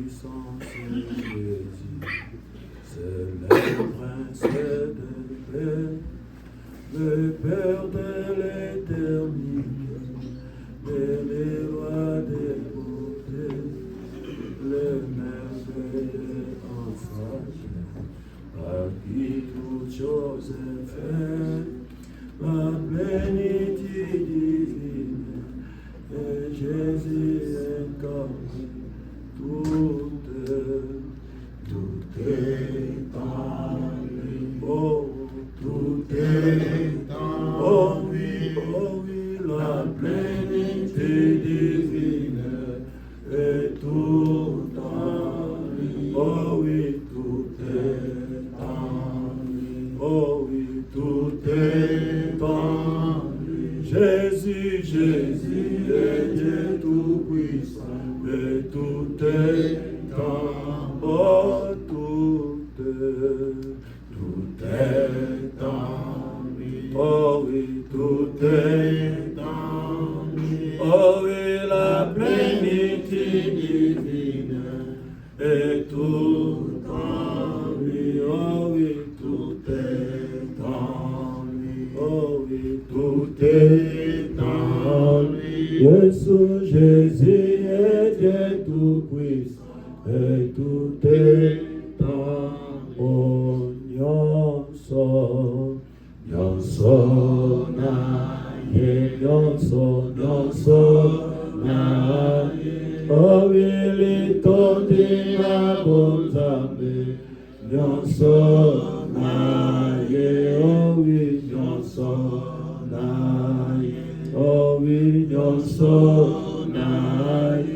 puissance Jésus, c'est le prince de paix, le Père de l'éternité, et les rois des beautés, le merveilleux enfant, par qui toute chose est faite, la plénitude divine, et Jésus incarné, tout est en lui. Oh, tout est en lui. Oh oui, la plénitude divine est tout en lui. Oh oui, tout est en lui. Oh oui, tout est en lui. Jésus, Jésus est Dieu tout-puissant, et tout est en oh, tout est en lui. Oh oui, tout est en lui. Oh oui, la plénitude divine est tout en lui. Oh oui, tout est en lui. Oh oui, tout est en lui. Jésus est Dieu tout-puissant, et tout est en oh, Nyonso, naye, Nyonso, naye. Oh, Wilito dina bonzambe, Nyonso, naye. Oh, oui, Nyonso, naye. Oh, oui, Nyonso, naye.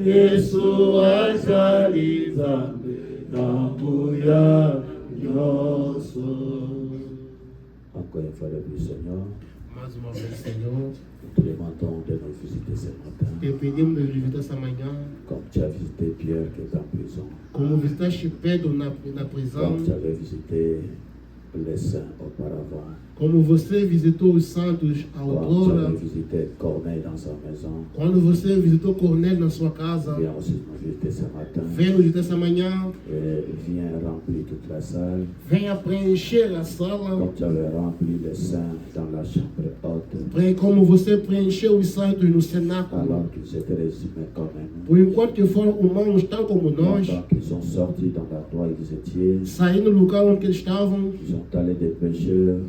Yesu azali Nzambe Nambuya Nyonso. Encore une fois de plus, Seigneur, nous te demandons de nous visiter ce matin. Comme tu as visité Pierre qui est en prison. Comme tu avais visité les saints auparavant. Como você visitou os santos outrora, Corneille dans sa maison. Quando você visitou Cornélio na sua casa, Viens aussi nous visiter ce matin. Venha nos visitar essa manhã. Viens remplir toute la salle. Venha preencher a sala. Comme tu avais rempli les saints dans la chambre haute. Como você preencheu os santos no cenáculo. Alors qu'ils étaient les humains comme nous. Por enquanto que foram humanos tal como nós. Pendant qu'ils sont sortis dans l'endroit où ils étaient. Saíram do lugar onde eles estavam. Ils sont allés des pécheurs.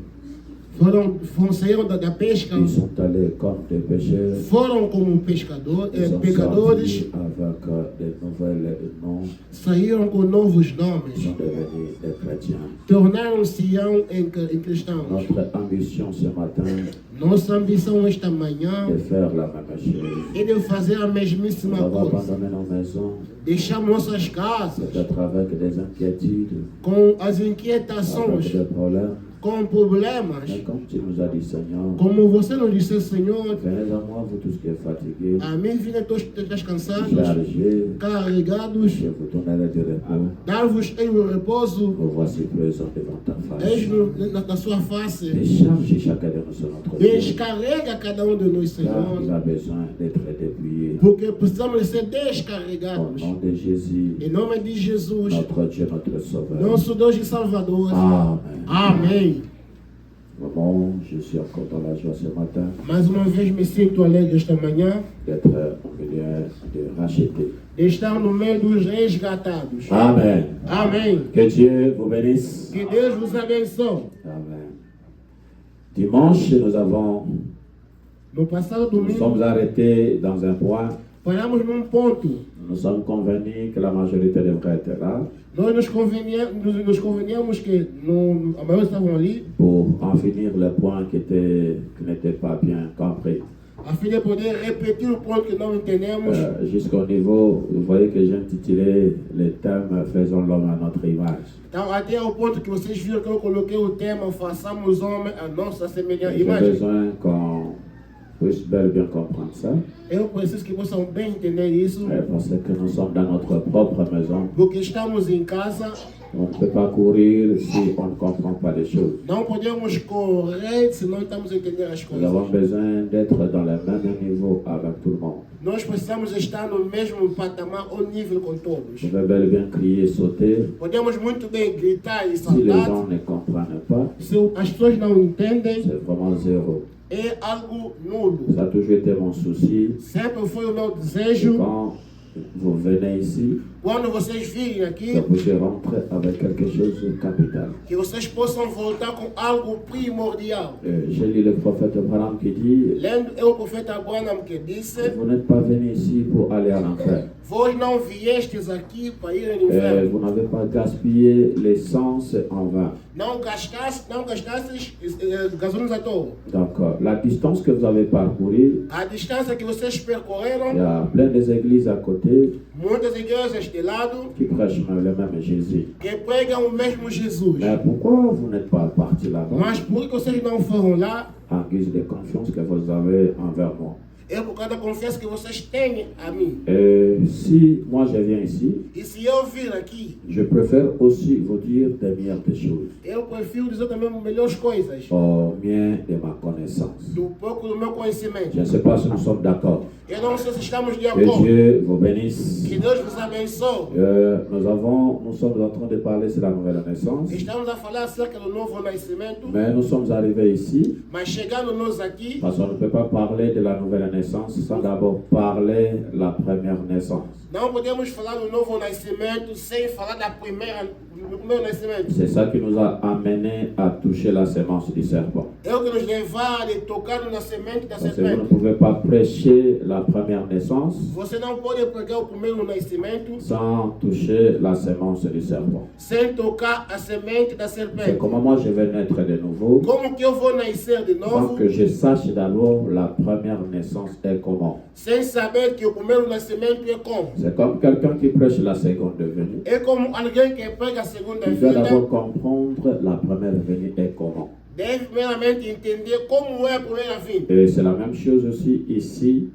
Saíram da pesca. Ils sont allés comme des pécheurs. Foram como pecadores. Avec des nouvelles noms. Saíram com novos nomes. Ils sont devenus des chrétiens. Tornaram-se em cristãos. Notre ambition ce matin. Nossa ambição esta manhã de faire la même chose. É de fazer a mesmíssima coisa. Abandonner nos maisons. Deixar nossas casas. Peut-être avec des inquiétudes. Com as inquietações. Avec des problèmes. Com problemas. Mais comme tu nous as dit, Seigneur. Como você nos disse, Senhor. Venez à moi, vous tous qui êtes fatigués. A mim vinha todos que estás cansados. Chargés. Carregados. Je vous donnerai du repos. Dar-vos em repouso. Vous voici présents devant ta face. Eis-nos na sua face. Décharge chacun de nous sur notre vie. Descarrega cada de nós, Senhor. Car il a besoin d'être dépouillé. Porque precisamos ser descarregados. Au nom de Jésus. Em nome de Jesus. Notre Dieu, notre Sauveur. Nosso Deus e Salvador. Amém. Amém. Maman, je suis encore dans la joie ce matin. Mais uma vez me sinto alegre esta manhã. D'être au milieu de rachetés. De estar no meio dos resgatados. Amen. Amém. Que Dieu vous bénisse. Que Deus vos abençoe. Amen. Dimanche, no passado domingo, nous sommes arrêtés dans un point. Paramos num ponto. Nous sommes convenus que la majorité devrait être là. Nós nos conveníamos que a maioria estavam ali. Pour en finir le point qui n'était pas bien compris. A fim de poder repetir o ponto que não entendemos. Jusqu'au niveau, vous voyez que j'ai intitulé le thème Faisons l'homme à notre image. Então, até ao ponto que vocês viram que eu coloquei o tema Façamos homem a nossa semelhança. J'ai besoin qu'on puisse bel et bien comprendre ça. Eu preciso que possam bem entender isso, Parce que nous sommes dans notre propre maison. porque estamos em casa, On ne peut pas courir si on ne comprend pas les choses. não podemos correr se não estamos a entender as Nous avons coisas. besoin d'être dans le même niveau avec tout le monde. Nós precisamos estar no mesmo patamar ou nível com todos. Je vais bel et bien crier, sauter. Podemos muito bem gritar e Si les saltar, gens ne comprennent pas, se as pessoas não entendem, c'est vraiment zéro. é algo nulo. Ça a toujours été mon souci. Sempre foi o meu Et desejo, quand vous venez ici, quando vocês virem aqui, que vous rentrez avec quelque chose de capital. que vocês possam voltar com algo primordial. J'ai lu le prophète Abraham qui dit, Lendo o profeta Abraham que disse: vous n'êtes pas venu ici pour aller à l'enfer. vós não viestes aqui para ir ao inferno. Vous n'avez pas gaspillé l'essence en vain. Não gastastes gasolina à toa. Donc, la distance que vous avez parcourue, A distância que vocês il y percorreram, a plein des églises à côté muitas igrejas de lado qui prêchent le même Jésus. que pregam o mesmo Jesus. Mais pourquoi vous n'êtes pas parti là-bas Mas por que vocês não foram lá? en guise de confiance que vous avez envers moi? É por causa da confiança que vocês têm a mim. Si moi je viens ici, E se eu vir aqui, je préfère aussi vous dire des meilleures des choses, eu prefiro dizer também melhores coisas au bien de ma connaissance. do pouco do meu conhecimento. Je ne sais pas si nous sommes d'accord. Eu não sei se estamos de Que acordo. Dieu vous bénisse. Que Deus vos abençoe. Nous sommes en train de parler sur la nouvelle naissance, Estamos a falar acerca do novo nascimento, mais nous sommes arrivés ici mas chegando nós aqui, parce qu'on ne peut pas parler de la nouvelle naissance sans d'abord parler de la première naissance. não podemos falar do novo nascimento sem falar do primeiro nascimento. C'est ça qui nous a amené à toucher la sémence du serpent. É o que nos levar a tocar no nascimento da Parce que vous ne serpente. pouvez pas prêcher la première naissance Você não pode pregar o primeiro nascimento sans toucher la sémence du serpent. sem tocar a semente da C'est serpente. comment moi je vais naître de nouveau Como que eu vou nascer de sans novo que je sache d'abord la première naissance est comment. sem saber que o primeiro nascimento é como? C'est comme quelqu'un qui prêche la seconde venue. É como alguém que prega a segunda Il doit d'abord vida. comprendre la première venue est comment. Deve primeiramente entender como é a primeira vinda. Et c'est la même chose aussi ici.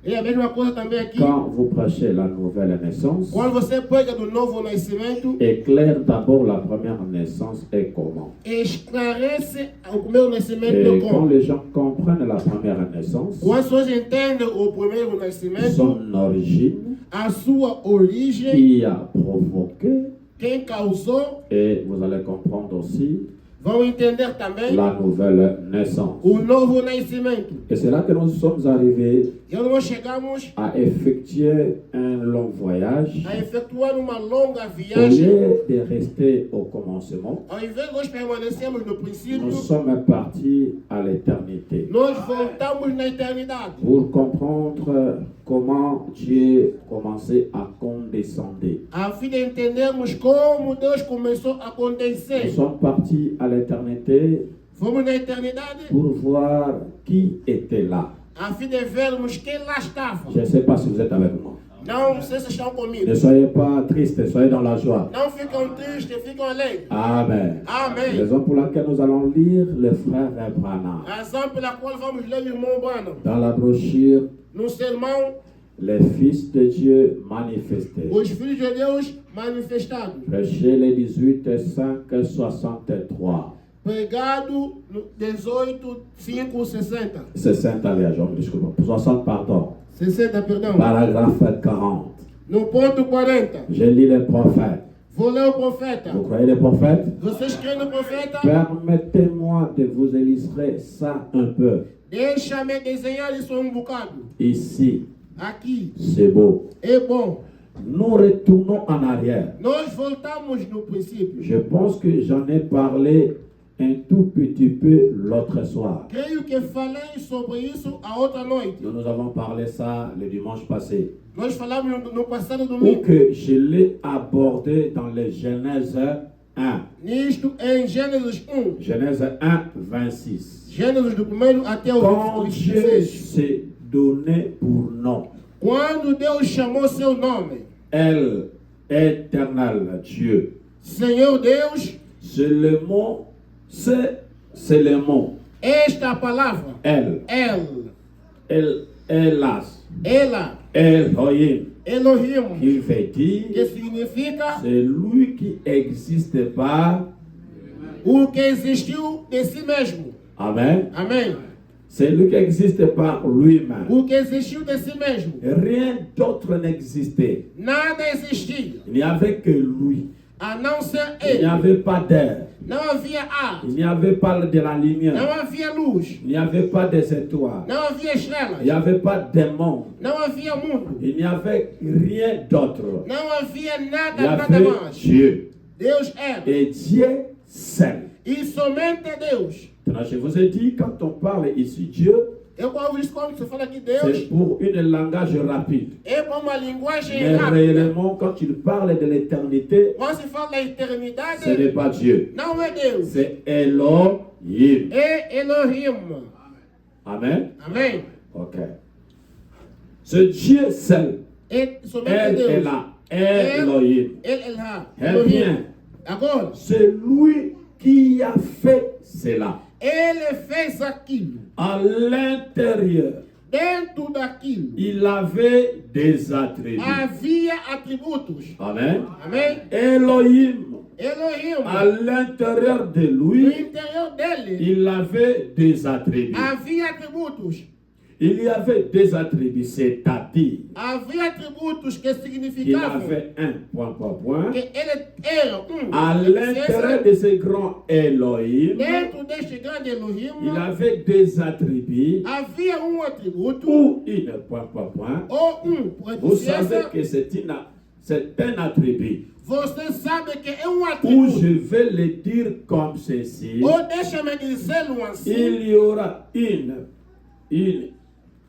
E a mesma coisa também aqui. Quand vous prêchez la nouvelle naissance, Quando você prega do novo nascimento, éclaire d'abord la première naissance est comment. esclarece o primeiro nascimento Et como. quand les gens comprennent la première naissance, Quando as pessoas entendem o primeiro nascimento, son origine, a sua origem, qui a provoqué, quem causou, et vous allez comprendre aussi vão entender também la nouvelle naissance. o novo nascimento. Et c'est là que nous sommes arrivés E nós chegamos à effectuer un long voyage. a efetuar uma longa Au viagem. lieu de rester au commencement, Ao invés de nós permanecermos no princípio, nous sommes partis à l'éternité nós voltamos na eternidade. pour comprendre comment Dieu commençait à condescendre. A fim de entendermos como Deus começou a Nous acontecer. sommes partis à l'éternité Fomos na eternidade pour voir qui était là. a fim de vermos quem lá estava. Je ne sais pas si vous êtes avec moi. Não sei se estão comigo. Ne soyez pas tristes, soyez dans la joie. Não ficam tristes, ficam alegres. Amen. Amém. Raison pour laquelle nous allons lire le frère Branham. Razão pela qual vamos ler o irmão Branham. Dans la brochure, No sermão, les fils de Dieu manifestés. os filhos de Deus manifestados. Prêché le 18-5-63. Pregado no 18:5:60. 60, allez, je me disculpe. 60, pardon. 60, perdão. Paragraphe 40. No ponto 40. Je lis les prophètes. Vou ler o profeta. Vous croyez les prophètes? Vocês creem no profeta? Permettez-moi de vous illustrer ça un peu. Deixa-me desenhar isso bocado. Ici, Aqui. c'est beau. É bom. Nous retournons en arrière. Nós voltamos no princípio. Je pense que j'en ai parlé un tout petit peu l'autre soir. Creio que falei sobre isso a outra noite. Nous avons parlé ça le dimanche passé. Nós falamos no passado Ou domingo. que je l'ai abordé dans les Genèse 1. Nisto em Gênesis 1. Genèse 1, 26. Gênesis do primeiro até o Quand Dieu 26. s'est donné pour nom, Quando Deus chamou seu nome, El, éternel Dieu, Senhor Deus, c'est le mot, c'est le mot, esta palavra, El. El. Elas, Ela, Elohim, Elohim, qui veut que dire significa c'est lui qui n'existe pas. o que existiu de si mesmo. Amen. Amém. C'est lui qui n'existe pas lui-même. O que existiu de si mesmo. Rien d'autre n'existait. Nada existia, Il n'y avait que lui. a não ser Il n'y ele. avait pas d'air. Não havia ar, Il n'y avait pas de la não lumière. havia luz, Il n'y avait pas des étoiles. não havia Il estrelas, n'y avait pas de monde. não havia mundo, Il n'y avait rien d'autre. não havia Il y nada, nada avait mais. Dieu. Deus era. Et Dieu seul. E somente Deus. Maintenant, je vous ai dit, quand on parle ici Dieu, Eu quando você fala que c'est Deus pour une langage rapide. é para uma linguagem Mais rápida. réellement, quand il parle de l'éternité, Quando se fala da ce eternidade, n'est pas Dieu. não é Deus, C'est Elohim. é Elohim. Amen. Amém? Ok. Ce Dieu seul, É somente elle est Deus. là. Elohim. Ele é lá. Elle vient. Agora, C'est lui qui a fait cela. ele fez aquilo. À l'intérieur, Dentro daquilo il avait des attributs. havia atributos. Amen. Amém? Elohim, Elohim. à l'intérieur de No lui, interior dele il avait des attributs. havia atributos. Il y avait des attributs, c'est-à-dire Havia atributos que qu'il significavam avait un point. que ele era À l'intérieur de ce grand Elohim, dentro deste grande Elohim il avait des attributs havia atributo ou une point. ou Vous savez presença. que c'est un attribut. Você sabe que é Ou atributo. je vais le dire comme ceci. Ou deixa-me dizê-lo assim. Il y aura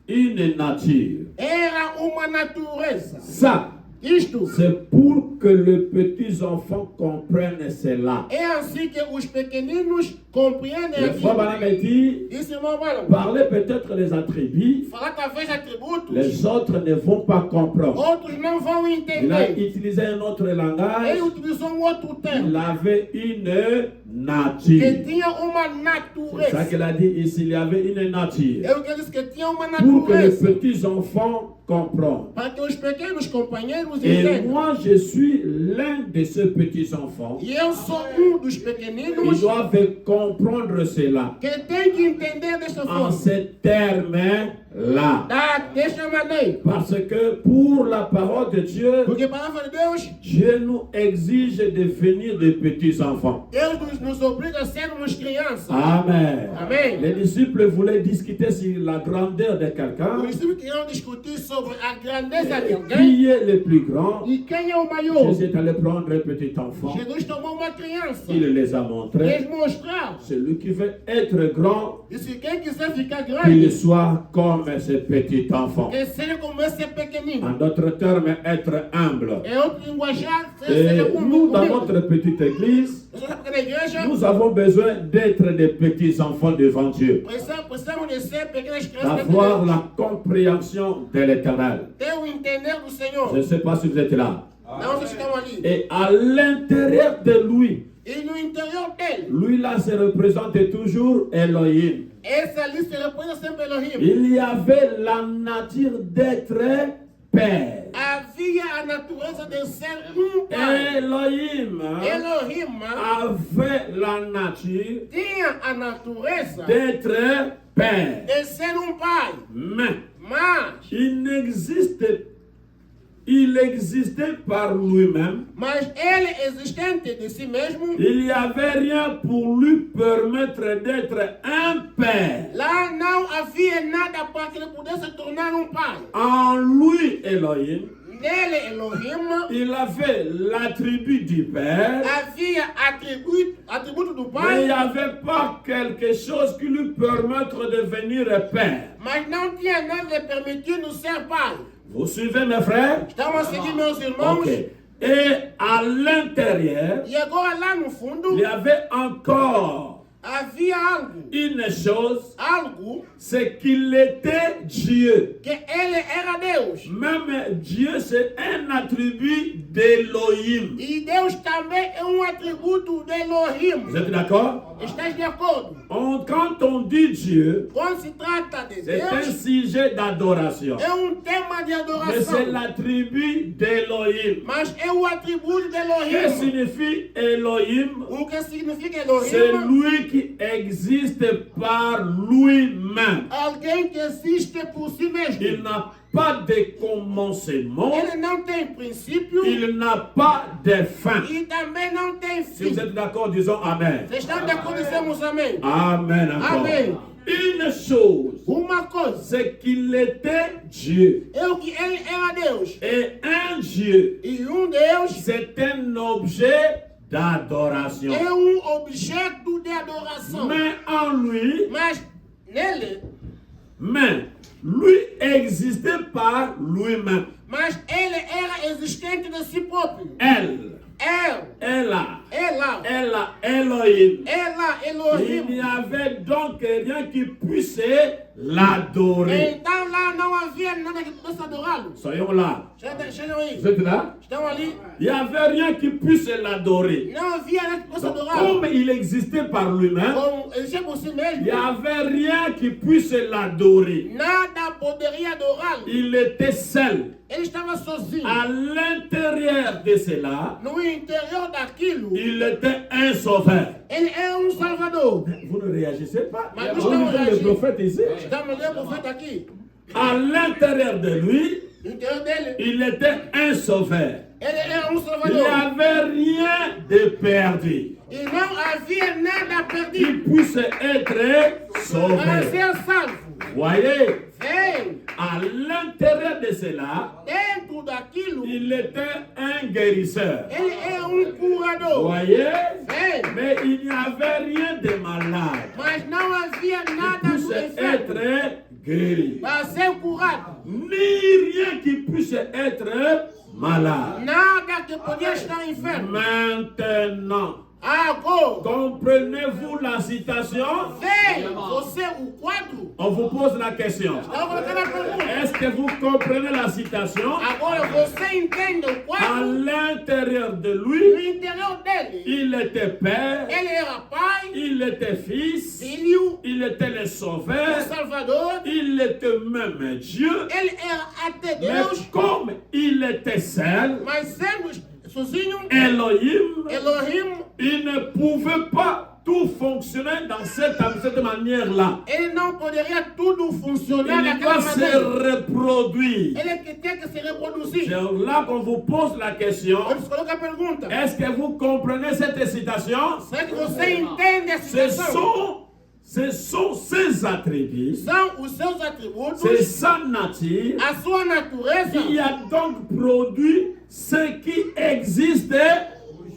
une nature. Era uma natureza. Ça, Isto c'est pour que les petits enfants comprennent cela. é assim que os pequeninos compreendem Le frère aquilo. Branham a dit, Isso, irmão Branham. parler peut-être les attributs, Falar talvez atributos, les autres ne vont pas comprendre. outros não vão Il a entender. utilisé un autre langage. Ele utilizou outro termo. Il avait une Que nature. tinha uma C'est ça qu'il natureza. a dit ici, il y avait une nature. Eu que disse que tinha uma Pour que les natureza. petits enfants comprennent. Para que os pequenos companheiros Et entendam. moi, je suis l'un de ces petits enfants. E eu sou dos Ils pequeninos doivent comprendre cela que tem que entender desta en forma. ces termes-là. Desta maneira. Parce que pour la parole de Dieu, Porque a palavra de Deus, Dieu nous exige de devenir des petits enfants. Deus nos obriga a sermos crianças. Amen. Amen. Les disciples voulaient discuter sur la grandeur de quelqu'un. Os discípulos queriam discutir sobre a grandeza de alguém Qui est le plus grand? e quem é o maior. Jésus est allé prendre un petit enfant. Jesus tomou uma criança. Il les a Quis montrés. mostrar. Celui qui veut être grand, E se quem quiser ficar qu'il grande, soit comme ce petit enfant. que seja como esse pequenino. En d'autres termes, être humble. É outro linguajar, Et seja nous, dans como notre petite église, Nessa pequena igreja, nous avons besoin d'être des petits enfants devant Dieu. precisamos de ser pequenas crianças D'avoir la compréhension de l'éternel. ter o entender do Senhor. Je ne sais pas si vous êtes là. Não se estão ali. Et à l'intérieur de lui, E no interior dele, lui là se représente toujours Elohim. esse ali se representa sempre Elohim. Il y avait la nature d'être Père. Havia a natureza de ser pai. Elohim Elohim avait la nature tinha a natureza d'être Père. de ser pai. Mais Mas il existait par lui-même. ele existente de si mesmo, Il n'y avait rien pour lui permettre d'être un père. lá não havia nada para que ele pudesse tornar pai. En lui, Elohim, Nele, Elohim, il avait l'attribut du père, havia atributo do mais il n'y pai, avait pas quelque chose qui lui permette de devenir père. mas não tinha nada de permitir-nos ser pai. Vous suivez mes frères? Estão a seguir, meus irmãos? Ok. Et à l'intérieur, E agora lá no il fundo, y avait encore havia algo, Une chose, algo c'est qu'il était Dieu. que ele era Deus. Même Dieu, c'est un attribut d'Elohim. E Deus também é atributo de Elohim. Vous êtes d'accord? Estás de acordo? Quand on dit Dieu, Quando se trata de c'est un Deus, sujet d'adoration. é tema de Mais c'est adoração. l'attribut d'Elohim. Mas é atributo de Que Elohim. signifie Elohim? O que significa C'est Elohim? lui qui existe par lui-même. Alguém que existe por si mesmo. Il n'a pas de commencement. Ele não tem princípio Il n'a pas de fin. e também não tem Si fim. vous êtes d'accord, disons Amen. Vocês estão de acordo? Dizemos amém. Amen encore. Amen. Une chose, Uma coisa c'est qu'il était Dieu. é o que ele era Deus. Et un Dieu, E Deus c'est un objet d'adoration. é objeto de adoração. Mais en lui, Mas nele, lui existait par lui-même. mas ele era existente de si próprio. Elle, Ela, Elohim. Il Elohim. n'y avait donc rien qui puisse l'adorer. Então lá não havia nada que pudesse adorá-lo. Soyons là. Chegam aí. Vous êtes là? Estão ali. Il n'y avait rien qui puisse l'adorer. Não havia nada que pudesse Donc, adorá-lo. comme il existait par lui-même, Como existia por si il mesmo, n'y avait rien qui puisse l'adorer. nada poderia adorá-lo. Il était seul. Ele estava sozinho. À l'intérieur de cela, No interior daquilo, il était un sauveur. ele é Salvador. Vous ne réagissez pas. Mais Vous nous lisez le réagissons. prophète ici. Estamos lendo o profeta aqui. À l'intérieur de lui, No interior dele, il était un sauveur. ele é Il n'y Salvador. avait rien de perdu E não havia nada qui perdido. puisse être Para sauvé. ser salvo. Voyez, Vem à l'intérieur de cela, dentro daquilo, il était un guérisseur. ele é curador. Voyez, Vem. mais il n'y avait rien de malade Mas não havia qui nada puisse do enfermo être guéri. para ser curado. Ni rien qui puisse être malade. Nada que podia estar enfermo. Maintenant, Agora, comprenez-vous la citation? vem você o quadro. On vous pose la question. Estava colocando a pergunta. Est-ce que vous comprenez la citation? Agora você entende o À quadro? l'intérieur de No lui, interior dele, il était père, ele era pai, il était fils, filho, il était le o sauveur, Salvador. il était même Dieu. Ele era até Mais Deus, comme il était seul, mas sendo sozinho, Elohim, Elohim, il ne pouvait pas tout fonctionner dans cette manière-là. ele não poderia tudo funcionar Il doit daquela se maneira. reproduire. Ele que tem que se reproduzir. C'est là qu'on vous pose la question. Ele se coloca a pergunta. Est-ce que vous comprenez cette citation? Será que você entende a situação? Ce sont ses attributs, São os seus atributos, c'est sa nature a sua natureza, qui a donc produit ce qui existe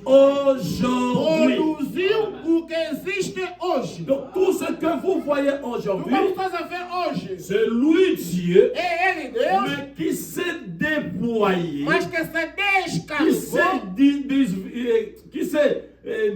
aujourd'hui. produziu o que existe hoje. Donc tout ce que vous voyez O aujourd'hui, que estás a ver hoje? c'est lui Dieu, É ele, Deus, mais qui s'est déployé, mas que se qui s'est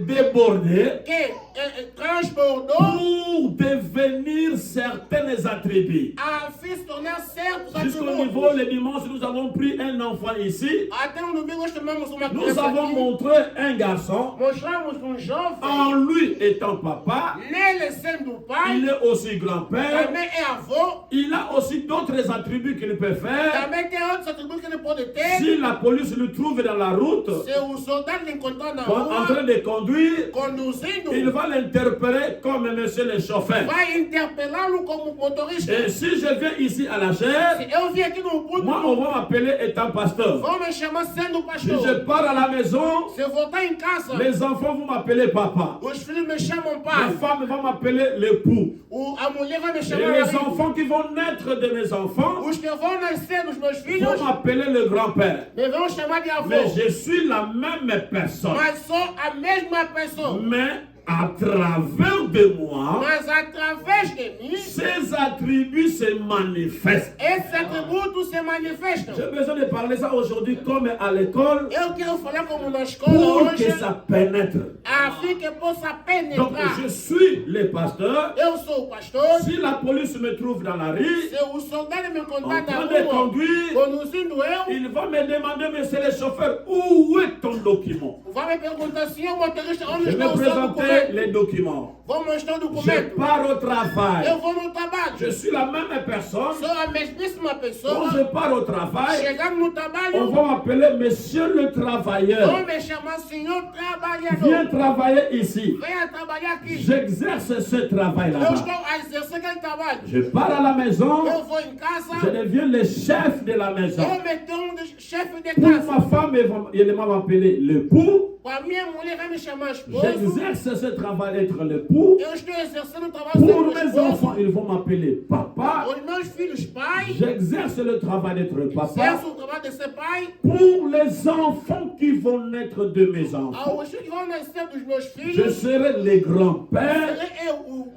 débordé que transbordou pour devenir certains attributs. a se tornar certos Jusqu'au atributos. niveau, le dimanche, nous avons pris un enfant ici. Até no domingo nós tomamos uma Nous criança avons aqui, montré un garçon. mostramos jovem, En lui étant papa, nele sendo pai, il est aussi grand-père. também é avô, Il a aussi d'autres attributs qu'il peut faire. também tem outros atributos que ele pode ter. Si la police le trouve dans la route, Se o soldado lhe encontrar na en train rua, de conduire, conduzindo, il va l'interpeller comme monsieur le chauffeur. vai interpelá-lo como motorista. Et si je viens ici à la chair, Se eu vim aqui no moi, on púlpito, va m'appeler étant pasteur. vão me chamar sendo Si pastor. je pars à la maison, Se eu voltar em casa, les enfants vont m'appeler papa. os filhos me chamam Les pai. femmes vont m'appeler l'époux. A mulher vai me Et chamar les marido. enfants qui vont naître de mes enfants Os que vão nascer dos meus filhos vont m'appeler le grand-père. me vão chamar de avô. Mais je suis la même personne. Mas sou a mesma pessoa. Mais à travers de moi, mas através de mim, ces attributs se manifestent. esses atributos se manifestam. J'ai besoin de parler ça aujourd'hui comme à l'école Eu quero falar como na escola pour que hoje, ça pénètre. a fim que possa Donc penetrar. je suis le pasteur. Eu sou o pastor. Si la police me trouve dans la rue, Se o soldado me en encontrar train na de rua, conduire, conduzindo eu, il va me demander, monsieur le chauffeur, où est ton document? vai me perguntar, senhor motorista, onde Je está vais o seu présenter documento? les documents. Vou mostrar o Je documento. pars au travail. Eu vou no trabalho. Je suis la même personne. Sou a mesmíssima Quand pessoa. je pars au travail, Chegando no on trabalho, va m'appeler monsieur le travailleur. vão me chamar senhor Viens trabalhador. travailler ici. Venha trabalhar aqui. J'exerce ce travail Eu là-bas. estou a exercer aquele trabalho. Je pars à la maison. Eu vou em casa. Je deviens le chef de la maison. Eu me torno chefe de Pour casa. ma femme, elle m'a appelé l'époux. A minha mulher vai me chamar esposo. J'exerce ce travail d'être l'époux. Eu estou exercendo o trabalho Pour de mes esposo. enfants, ils vont m'appeler papa. Os meus filhos, pai. J'exerce le travail d'être papa. Exerço o trabalho de ser pai. Pour les enfants qui vont naître de mes enfants, Aos filhos que vão nascer dos meus je filhos. serai le grand-père. Serei eu o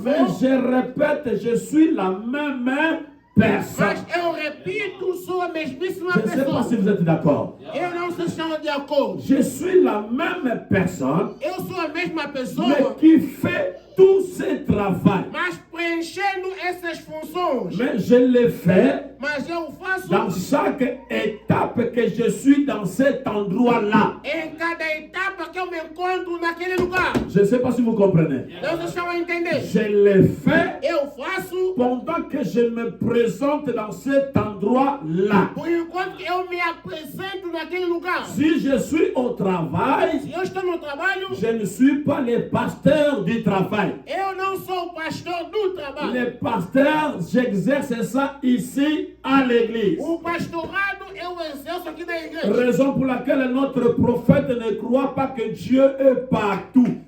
Mais avô. je répète, je suis la même personne. Mas eu repito, sou a mesmíssima Je ne sais pas pessoa. si vous êtes d'accord. Eu não se chamo de acordo. Je suis la même personne, Eu sou a mesma pessoa, mais qui fait tout ce travail. mas preenchendo essas funções. Mais je le fais Mas eu faço dans chaque étape que je suis dans cet endroit-là. em cada etapa que eu me encontro naquele lugar. Je ne sais pas si vous comprenez. Deus deixa eu entender. Je le fais Eu faço pendant que je me présente dans cet endroit-là. por enquanto que eu me apresento naquele lugar. Si je suis au travail, Se eu estou no trabalho, je ne suis pas le pasteur du travail. eu não sou o pastor do trabalho. Le pasteur, j'exerce ça ici à l'église. O pastorado eu exerço aqui na igreja. Raison pour laquelle notre prophète ne croit pas que Dieu est partout.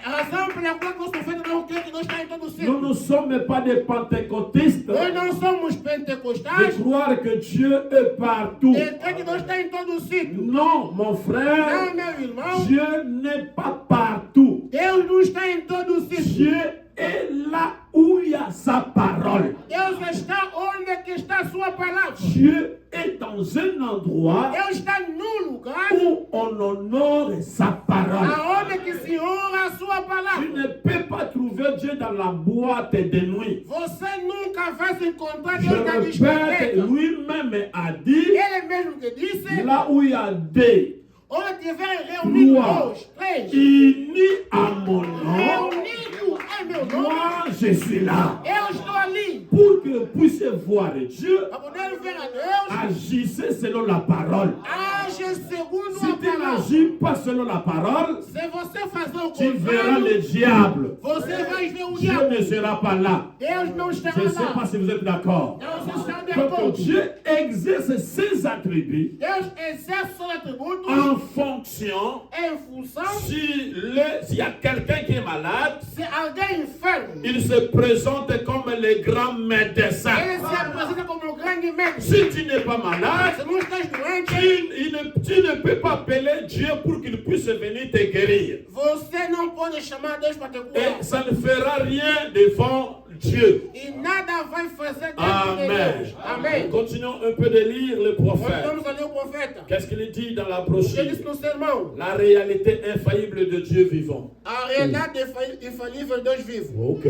A razão pela qual nosso profeta não quer que nós estamos em todo o Nous céu. ne sommes pas des pentecôtistes Nós não somos de pentecostais. croire que Dieu est partout. E quer que nós estamos em todo o sítio. Non, mon frère, Não, meu irmão. Dieu n'est pas partout. Deus não está em todo o sítio. Dieu est là où il y a sa parole. Deus está onde que está a sua palavra. Dieu est dans un endroit Deus está num lugar où on honore sa parole. aonde que se honra a sua Tu palavra. ne peux pas trouver Dieu dans la boîte de nuit. Você nunca vai se encontrar Je Deus na répète, discoteca. lui-même a dit, Ele mesmo que disse, là où il y a deux, onde tiver reunido trois, dois, três, unis à mon nom, reunido em meu nome, moi je suis là. eu estou ali. Pour que vous puissiez voir Dieu, Para poder ver a Deus, agissez selon la parole. age segundo Si a tu palavra. n'agis pas selon la parole, Se você fazer o tu verras contrário, le diable. você vai ver o Dieu diabo. ne sera pas là. Deus não estará Je ne sais pas lá. si vous êtes d'accord. Não se está de Donc acordo. Dieu exerce ses attributs Deus exerce seus atributos en fonction em função s'il y a quelqu'un qui est malade, se alguém enfermo. il se présente comme le grand médecin. Ele se apresenta como um grande médico. Si tu n'es pas malade, Se não estás doente, tu ne peux pas appeler Dieu pour qu'il puisse venir te guérir. você não pode chamar Deus para te curar. Et ça ne fera rien devant Dieu. E nada vai fazer diante de Amen. Deus. Amém. Continuons un peu de lire le prophète. Vamos a ler o profeta. Qu'est-ce qu'il dit dans la Ele brochure? disse no sermão: La réalité infaillible de Dieu vivant. a realidade infalível de Deus vivo. Ok.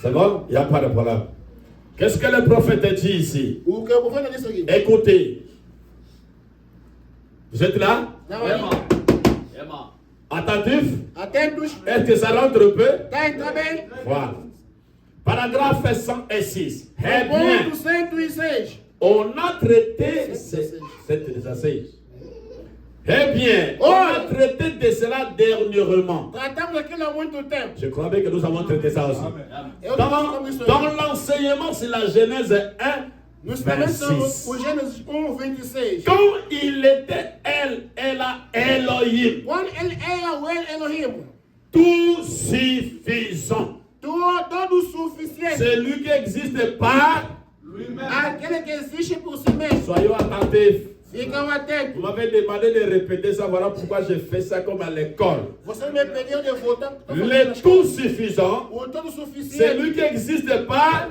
C'est bon? Il n'y a pas de problème. Qu'est-ce que le prophète dit ici? O que o profeta disse aqui? Écoutez. Vous êtes là? Não é? Attentif? Atentos. Est-ce que ça rentre un peu? Está entrando bem? Voilà. Paragraphe 106. Eh bien, Ponto 106. on a traité... 716. Eh bien, on a traité de cela dernièrement. Tratamos aquilo há muito tempo. Je crois bien que nous avons traité ça aussi. Eu Dans, disse dans l'enseignement sur la Genèse 1, Nos também 26. o Gênesis 1:26. Quand il était elle a Elohim, Quando ele era o Elohim, tout suffisant. todo suficiente. Celui qui existe par, Aquele que existe por si mesmo. soyons attentifs. Fica atento. Vous m'avez demandé de répéter ça, voilà pourquoi je fais ça comme à l'école. Você me pediu de voltar. Le tout suffisant, O todo c'est suficiente. lui qui existe par.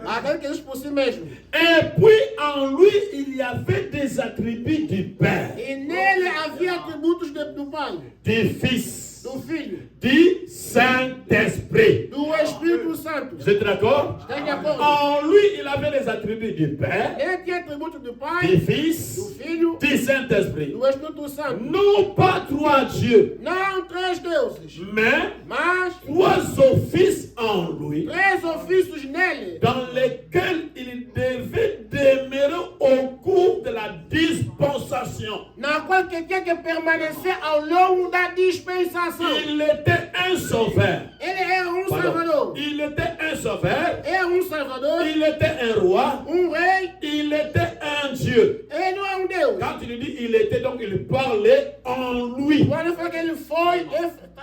Aquele que existe por si mesmo. Et puis en lui, il y avait des attributs du Père, E nele havia atributos do Pai, du Fils, do Filho, du Saint-Esprit. do Espírito Santo. Vous êtes d'accord? Está de acordo? En lui, il avait les attributs du Père, Ele tinha atributos do du Pai, do Fils, Filho, du Saint-Esprit. do Espírito Santo. Non pas trois dieux, Não três deuses, mais mas trois offices en lui, três ofícios nele, dans lesquels il devait demeurer au cours de la dispensation. na qual que tinha que permanecer ao longo da dispensação. Il était un sauveur. Ele era Pardon. Salvador. Il était un sauveur. É Salvador, Il était un roi. rei. Il était un Dieu. Ele não é Deus. Quand il dit il était, donc il parlait en lui. Quando fala que ele foi,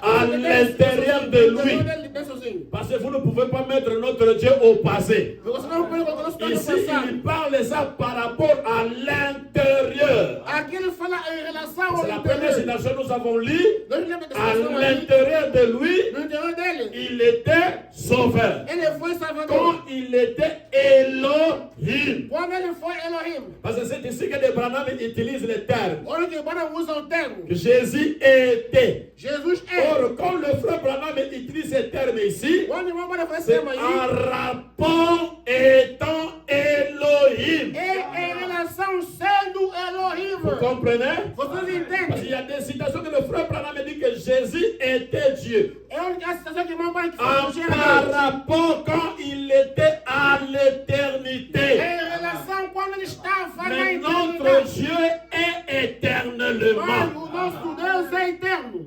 À l'intérieur de lui. Ele tem sozinho. Parce que vous ne pouvez pas mettre notre Dieu au passé. Você não pode colocar nosso Deus no Ici, passado. il parle ça par rapport à l'intérieur. Aqui ele fala em relação ao C'est la première interior. citation que nous avons lue. Nós lemos À essa citação aí. l'intérieur de lui, No interior dele, il était sauveur. ele foi Salvador. Quand il était Elohim. Quando ele foi Elohim. Parce que c'est ici que les Branham utilisent le terme. Olha que Bwana usa o termo. Que Jésus était. Jesus é. Or, quand le frère Branham utilise ce terme ici, Quando o irmão Bwana faz esse c'est termo aí, en rapport étant Elohim. é em relação sendo Elohim. Vous comprenez? Vocês Parce entendem? qu'il y a des citations que le frère Branham dit que Jésus était Dieu. É a única citação que o irmão Bwana que En faz no par geral. rapport quand il était à l'éternité. É em relação quando ele estava na Mais notre eternidade. Dieu est éternellement. Mas o nosso Deus é eterno.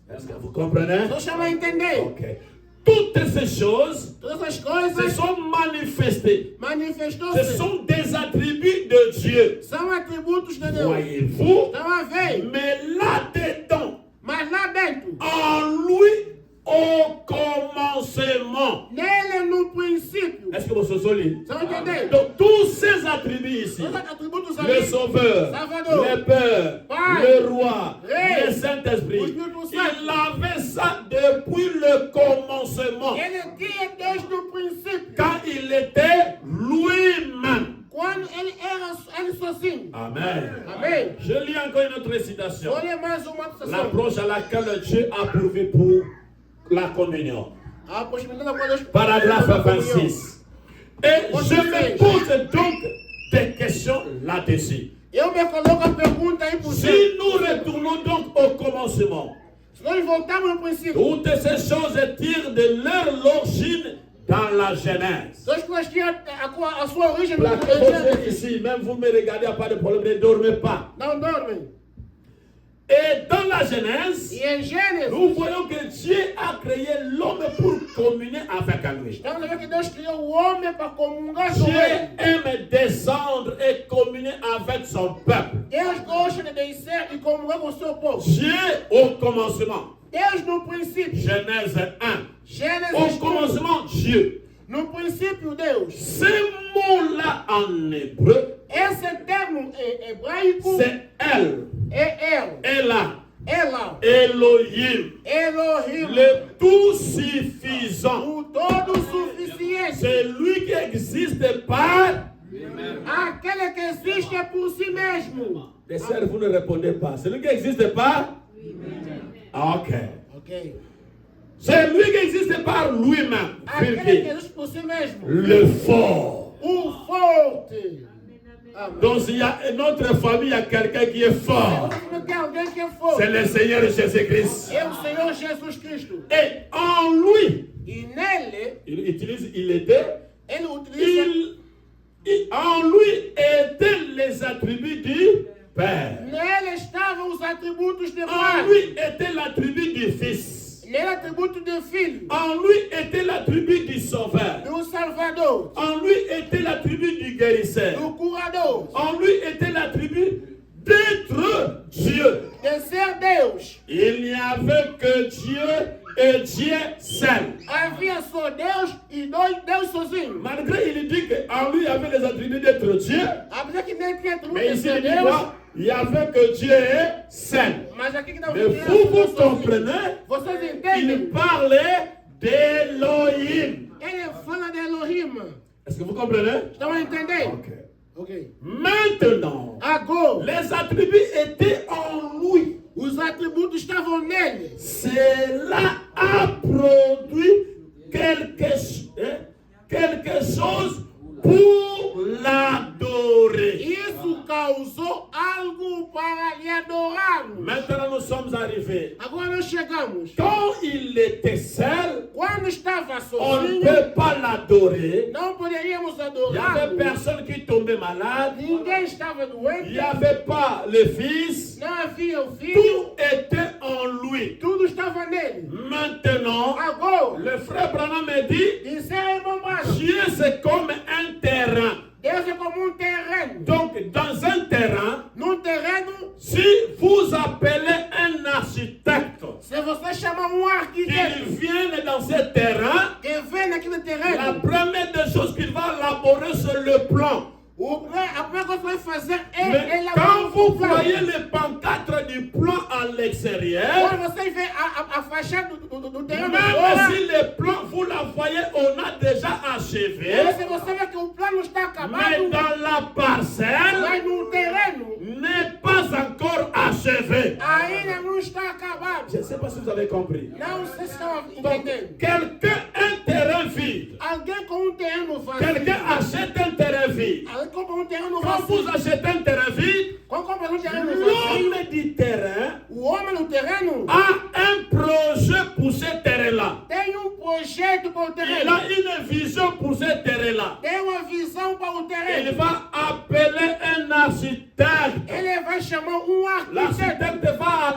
Est-ce que vous comprenez? Só chama a entender. Ok. Toutes ces choses Todas as se coisas sont manifestées. Ce manifestou-se. sont des attributs de Dieu. São atributos de Deus. Voyez-vous? Estão a ver. Mais là-dedans, Mas lá dentro, en lui, au commencement. nele no princípio. Est-ce que vous souvenez? Estão a entender? Donc, tous ces attributs ici, Todos os atributos le ali. Sauveur, Salvador, le Père, Pai, le Roi, Rei, le Saint-Esprit, o Espírito Santo. il avait ça depuis le commencement, Ele tinha desde o princípio. quand il était lui-même. Quando ele era ele sozinho. Amen. Amém. Je lis encore une autre citation. Olha mais uma citação. L'approche à laquelle Dieu a pourvu pour la communion. A possibilidade da qual Deus. Paragraphe 26. Et je me pose donc des questions là-dessus. Eu me coloco a pergunta aí por Si si. nous retournons donc au commencement, Se nós voltarmos no princípio, toutes ces choses tirent de leur origine dans la Genèse. nós coisas tinham a sua origem no Placez vos yeux Gênesis. ici, même vous me regardez, il n'y a pas de problème, ne dormez pas. Não dormem. Et dans la Genèse, E em Gênesis, nous voyons que Dieu a créé l'homme pour communier avec lui. estamos a ver que Deus criou o homem para comungar com Dieu ele. aime descendre et communier avec son peuple. Deus gosta de descer e comungar com o seu povo. Dieu au commencement. Deus no princípio. Genèse 1. Gênesis Au 1. commencement, Dieu. No princípio, Deus. Ce mot-là en hébreu, Esse termo em hebraico c'est elle. é El. Ella. Ela. Elohim. Elohim. Le tout suffisant. O todo suficiente. C'est lui qui existe par. Aquele que existe por si mesmo. Les sœurs, vous ne répondez pas. C'est lui qui existe par. Ok. Ok. C'est lui qui existe par lui-même. Aquele que existe por si mesmo. Le fort. O forte. Amém. Donc s'il y a notre famille, il y a quelqu'un qui est fort. Não tem alguém que é forte. C'est le Seigneur Jésus-Christ. É o Senhor Jesus Cristo. Et en lui, E nele, il utilise il était, ele utiliza. en lui étaient les attributs du Père. Nele estavam os atributos de En Pai. lui était l'attribut du Fils. Nele atributo de Filho. En lui était l'attribut du Sauveur. Do Salvador. En lui était l'attribut du guérisseur. Do Curador. En lui était l'attribut d'être Dieu. De ser Deus. Il n'y avait que Dieu et Dieu seul. Havia só Deus e Deus sozinho. Malgré il dit qu'en lui il y avait les attributs d'être Dieu, Apesar que nele tinha tudo mais de ici ser il dit Deus, quoi? Il y avait que Dieu est seul. mas aqui que está Mais vous comprenez, Vocês il entendem? parlait d'Elohim. Ele fala de Elohim. Est-ce que vous comprenez? Estão a entender? Ok. Ok. Maintenant, Agora, les attributs étaient en lui. os atributos estavam nele. Cela a produit quelque chose pour l'adorer. Isso causou algo para lhe adorar. Maintenant, nous sommes arrivés. Agora nós chegamos. Quand il était seul, Quando estava on ne sozinho, peut pas l'adorer. não poderíamos Il n'y adorar. avait personne qui tombait malade. Ninguém estava Il doente. n'y avait pas le fils. Não havia o filho. Tout était en lui. Tudo estava nele. Maintenant, Agora, le frère Branham me dit, disseram, irmão Branham, Dieu c'est comme un terrain. Deus é como terreno. Donc, dans un terrain, Num terreno, si vous appelez un architecte se você chamar qui arquiteto vienne dans ce terrain, que vem naquele la terreno, première des choses qu'il va élaborer sur le plan. a primeira coisa que vai fazer Mais é quand elaborar vous o plano. voyez les pancartes du plan à l'extérieur, Quando você vê a fachada do terreno même fora, si le plan, vous la voyez, on a déjà achevé, se você vê que o plano está mais acabado, dans la parcelle, mas no terreno n'est pas encore achevé. ainda não está acabado. Je ne sais pas si vous avez compris. Não sei se estão Donc, entendendo. quelqu'un, un terrain vide. Alguém com terreno vazio, Quelqu'un achète un terrain vide. alguém compra terreno Quand vous vazio, achetez un terrain vide, quando compra terreno vazio, l'homme du terrain o homem no terreno a un projet pour ce terrain-là. tem projeto para o Il terreno, a une vision pour ce terrain-là. tem uma visão para o Il terreno. va appeler un architecte. Ele vai chamar arquiteto. L'architecte va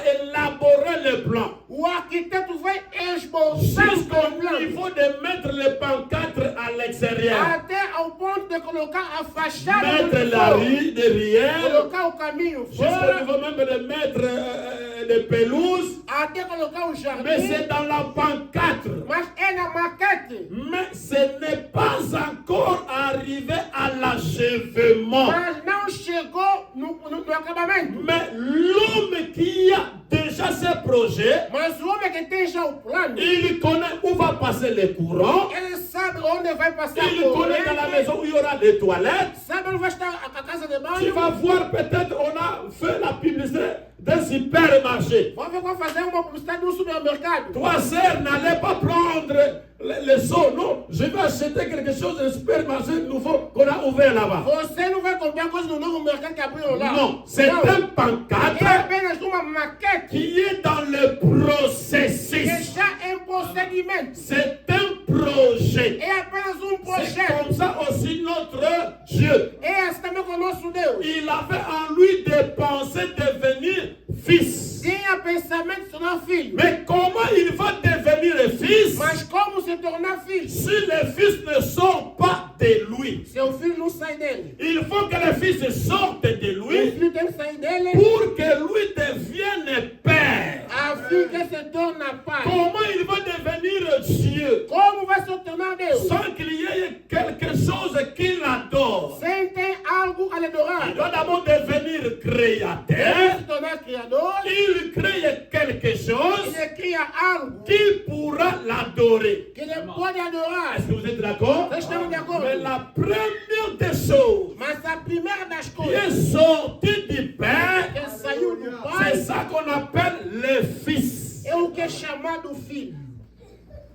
élaborer le plan. O arquiteto vai esboçar o Jusqu'au plano. niveau de mettre les pancartes à l'extérieur. Até ao ponto de colocar a fachada Mettre do la fora. rue derrière. Colocar o caminho Jusqu'au fora. niveau même de mettre des pelouses. Até colocar o Mais jardim. c'est dans la pancarte. Mas é na maquete. Mais ce n'est pas encore arrivé à l'achèvement. Mas não chegou no acabamento. Mais l'homme qui a déjà ce projet, Mas o homem que tem já o plano, il connaît où va passer le courant. ele sabe onde vai passar Il a connaît dans la corrente. maison où il y aura des toilettes. Sabe onde vai estar a casa de Tu banho. vas voir, peut-être on a fait la publicité d'un supermarché. Vamos ver como fazer uma publicidade no supermercado. Toi, sœur, n'allez pas prendre les seaux. Non, je vais acheter quelque chose de supermarché nouveau qu'on a ouvert là-bas. Você não vai comprar coisa no novo mercado que abriu lá. Non, c'est Não. un pancarte É apenas uma maquete qui est dans le que processus. está em procedimento. C'est un projet. É apenas C'est projeto. comme ça aussi notre Dieu. É assim também com o nosso Deus. Il avait en lui des pensées de devenir fils. Tinha pensamento de se tornar filho. Mais comment il va devenir fils Mas como se tornar filho? si les fils ne sortent pas de lui? Seu filho não sai dele. Il faut que les fils sortent de O lui filho tem que sair dele. pour que lui devienne père. A filha se torna pai. Comment il va devenir Dieu Como vai se tornar Deus? sans qu'il y ait quelque chose qu'il adore? Sem ter algo a lhe adorar. Il doit d'abord devenir Ele créateur. se tornar criador. Il crée quelque chose Ele cria algo qui pourra l'adorer. que ele pode adorar. Est-ce que vous êtes d'accord? Nós estamos de acordo. Mais la première des choses Mas a primeira das qui est coisas sortie du Père, que saiu do c'est pai ça qu'on appelle le Fils. é o que é chamado filho.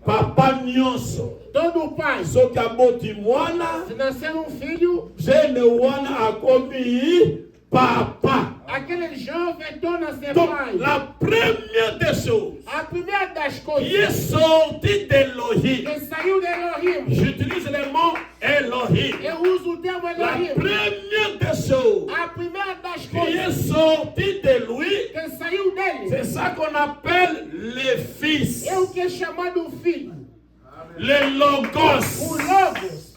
Papa nyonso. Todo pai, Soki aboti mwana, se nascer filho, jene wana akomi papa. aquele jovem torna-se Donc pai. la première des choses A primeira das qui coisas est sortie d'Elohim, que saiu de Elohim, j'utilise le mot Elohim. eu uso o termo La Elohim. première des choses A primeira das qui est coisas sortie de lui, que saiu dele c'est ça qu'on appelle le Fils, é o que é chamado filho. le O Logos. Logos.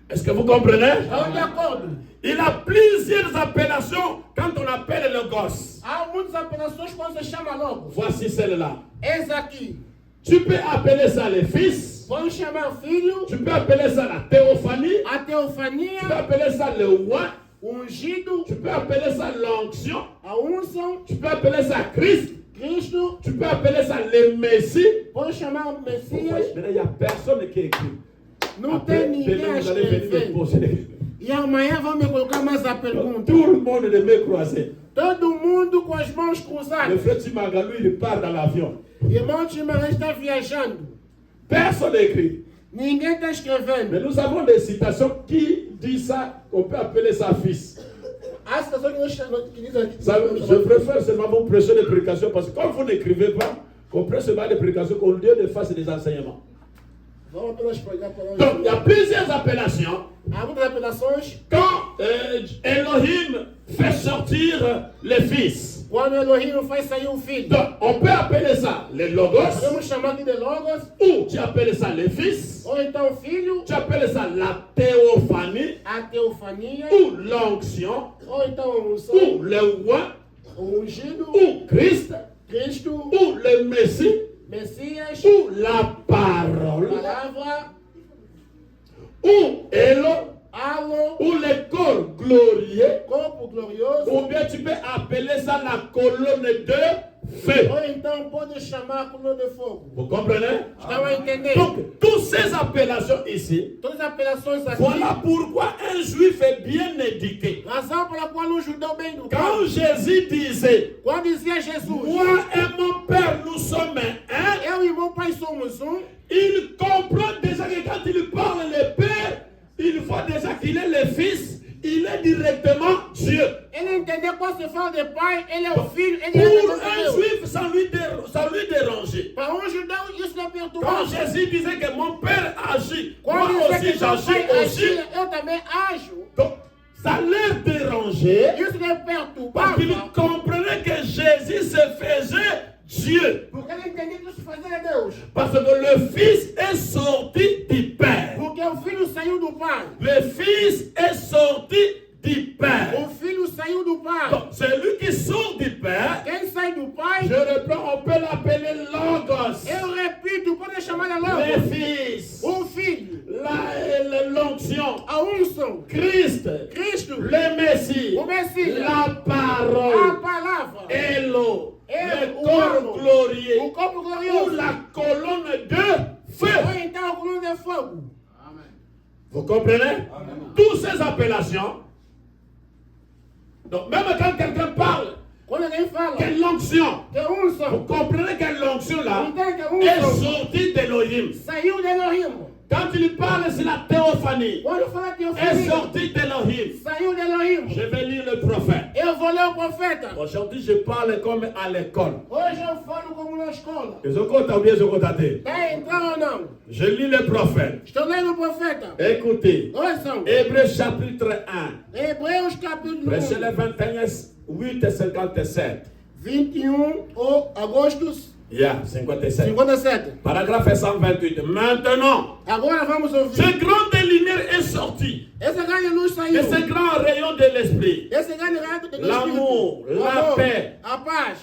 Est-ce que vous comprenez? Estão de acordo? Il a plusieurs appellations quand on appelle le Logos. logos. Há muitas apelações quando se chama logo. Voici celle-là. Eis aqui. Tu peux appeler ça le Fils. Vamos chamar o filho, Tu peux appeler ça la théophanie. a Tu peux teofania, appeler ça le roi. o ungido, Tu peux appeler ça l'onction. a unção, Tu peux appeler ça Christ. Cristo. Tu peux appeler ça le Messie. Vamos chamar o Messias. Maintenant, il n'y a personne qui écrit. Não Après, tem ninguém demain, a vous allez venir me escrever. poser des questions. E amanhã vão me colocar mais a pergunta. Tout le monde les mains croisées. Todo mundo com as mãos Le cruzadas. frère Timagalou, il part dans l'avion. Irmão Timarã está viajando. Personne n'écrit. Ninguém está escrevendo. Mais nous avons des citations qui disent ça, qu'on peut appeler ça fils. Há situações que dizem aqui. Ça, je préfère seulement vous prêcher des prédications parce que quand vous n'écrivez pas, qu'on prêche seulement des prédications, qu'on Dieu ne fasse des enseignements. Vamos apenas pregar a palavra. Donc, il y a plusieurs appellations. Há muitas apelações. Quand Elohim fait sortir les fils, Quando Elohim faz sair um filho. donc on peut appeler ça les logos, Podemos chamar aqui de Logos. ou tu appelles ça les fils, Ou então filho. tu appelles ça la théophanie, A teofania. ou l'onction, Ou então a ou unção. le roi, O ungido. ou Christ, Cristo. ou le Messie, Messias. ou la parole, Palavra. ou Elo, Alo. ou le corps glorieux, Corpo glorioso. ou bien tu peux appeler ça la colonne de feu. Ou então pode chamar a coluna de fogo. Vous comprenez? Estão a entender? Donc, toutes ces appellations ici, Todas as apelações aqui. voilà pourquoi un juif est bien éduqué. Razão pela qual um judeu bem educado. Quand Jésus disait, Quando dizia Jesus, moi et mon père, nous sommes un, eu e meu pai somos il comprend déjà que quand il parle le père, il voit déjà qu'il est le fils, il est directement Dieu. ele entendeu quando se fala de pai, ele é o filho, ele Pour é un Deus. juif, ça lui dérangeait. Para um judeu, isso não é Quand perturbado. Jésus disait que mon père agit, moi Quando dizia aussi que meu j'agis pai aussi, agia, eu também ajo. donc ça leur dérangeait. Isso não é Parce qu'il perturbado. comprenait que Jésus se faisait Dieu. Porque ele entendia que isso fazia Deus. Parce que le Fils est sorti du Père. Porque o filho saiu do pai. Le Fils est sorti du Père. O filho saiu do pai. Donc, celui qui sort du Père, Quem sai do pai, je reprends, on peut l'appeler Logos. eu repito, pode chamar de Le logo. Fils, O filho, l'onction, a unção, Christ, Cristo, le Messie, o Messias, la a parole, palavra, Elo, le o corps alo, glorieux, o corpo ou glorioso, la colonne de feu. ou então a coluna de fogo. Vous comprenez? Toutes ces appellations. Donc, même quand quelqu'un parle, Quando alguém fala quelle l'onction, que vous unção, comprenez que l'onction là entende que est unção sortie d'Elohim. saiu de Elohim. Quand il parle, c'est la théophanie. Quando fala que eu Est fui, sortie d'Elohim. saiu de Elohim. Je vais lire le prophète. Eu vou ler o profeta. Aujourd'hui, je parle comme à l'école. Hoje eu falo como na escola. Je compte ou bien je compte à terre. Tá entrando ou não? Je lis le prophète. Estou lendo o profeta. Écoutez, Ouçam. Hébreux chapitre 1, Hebreus capítulo verset 1, 21, 8 et 57. 21 ou agosto Yeah, 57. 57. Paragraphe 128. Maintenant, Agora vamos ouvir. ce grand de lumière est sorti. Essa grande luz Et saiu. ce grand rayon de l'esprit, Esse grande raio do l'amour, Espírito. O la amor, paix, a paz.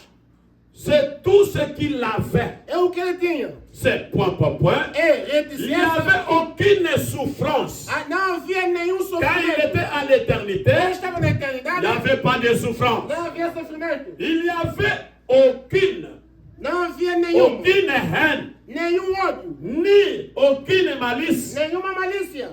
c'est tout ce qu'il avait. É o que ele tinha. C'est point par point. E Il n'y avait aucune souffrance. Não havia nenhum Quand il sofrimento. était à l'éternité, Ele estava na il eternidade. n'y avait pas de souffrance. Não havia sofrimento. Il n'y avait aucune Não havia nenhum. haine, Nenhum ódio. ni aucune malice. Nenhuma malícia.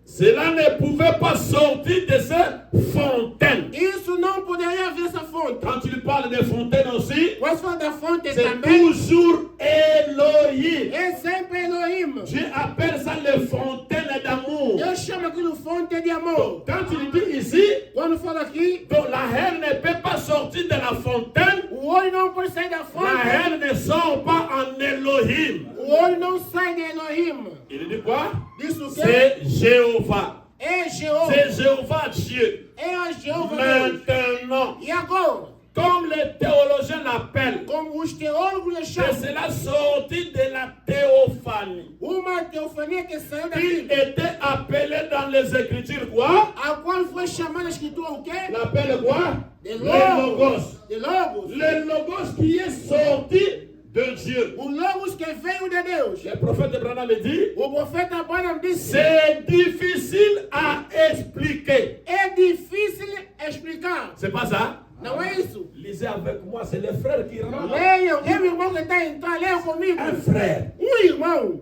Cela ne pouvait pas sortir de cette fontaine. Isso não poderia haver essa fonte. Quand il parle de fontaine aussi, Quando se fala da fonte c'est também, toujours Elohim. é sempre Elohim. Dieu appelle ça les fontaines d'amour. Eu chamo aquilo fonte de amor. Quand il dit ici, Quando fala aqui, donc la haine ne peut pas sortir de la fontaine. o olho não pode sair da La fonte. haine ne sort pas en Elohim. O olho não sai de Elohim. Il dit quoi? Diz o quê? C'est Jéhovah. É Jeová. C'est Jéhovah Dieu. É a Jeová Deus. Maintenant, E agora? comme les théologiens l'appellent. como os teólogos lhe C'est chamam. cela sorti de la théophanie. Uma teofania que saiu da Il Bíblia, était appelé dans les Écritures quoi? a qual foi chamada a escritura o quê? L'appelle quoi? De Les Logos. logos. De Logos. Le logos qui est sorti de Dieu. O Logos que veio de Deus. Le prophète Branham dit, O profeta Abraham disse, c'est difficile à expliquer. é difícil explicar. C'est pas ça? Não é isso? Lisez avec moi, c'est les frères qui rentrent. Leiam, é o irmão que está entrando, leiam comigo. Un frère, Irmão,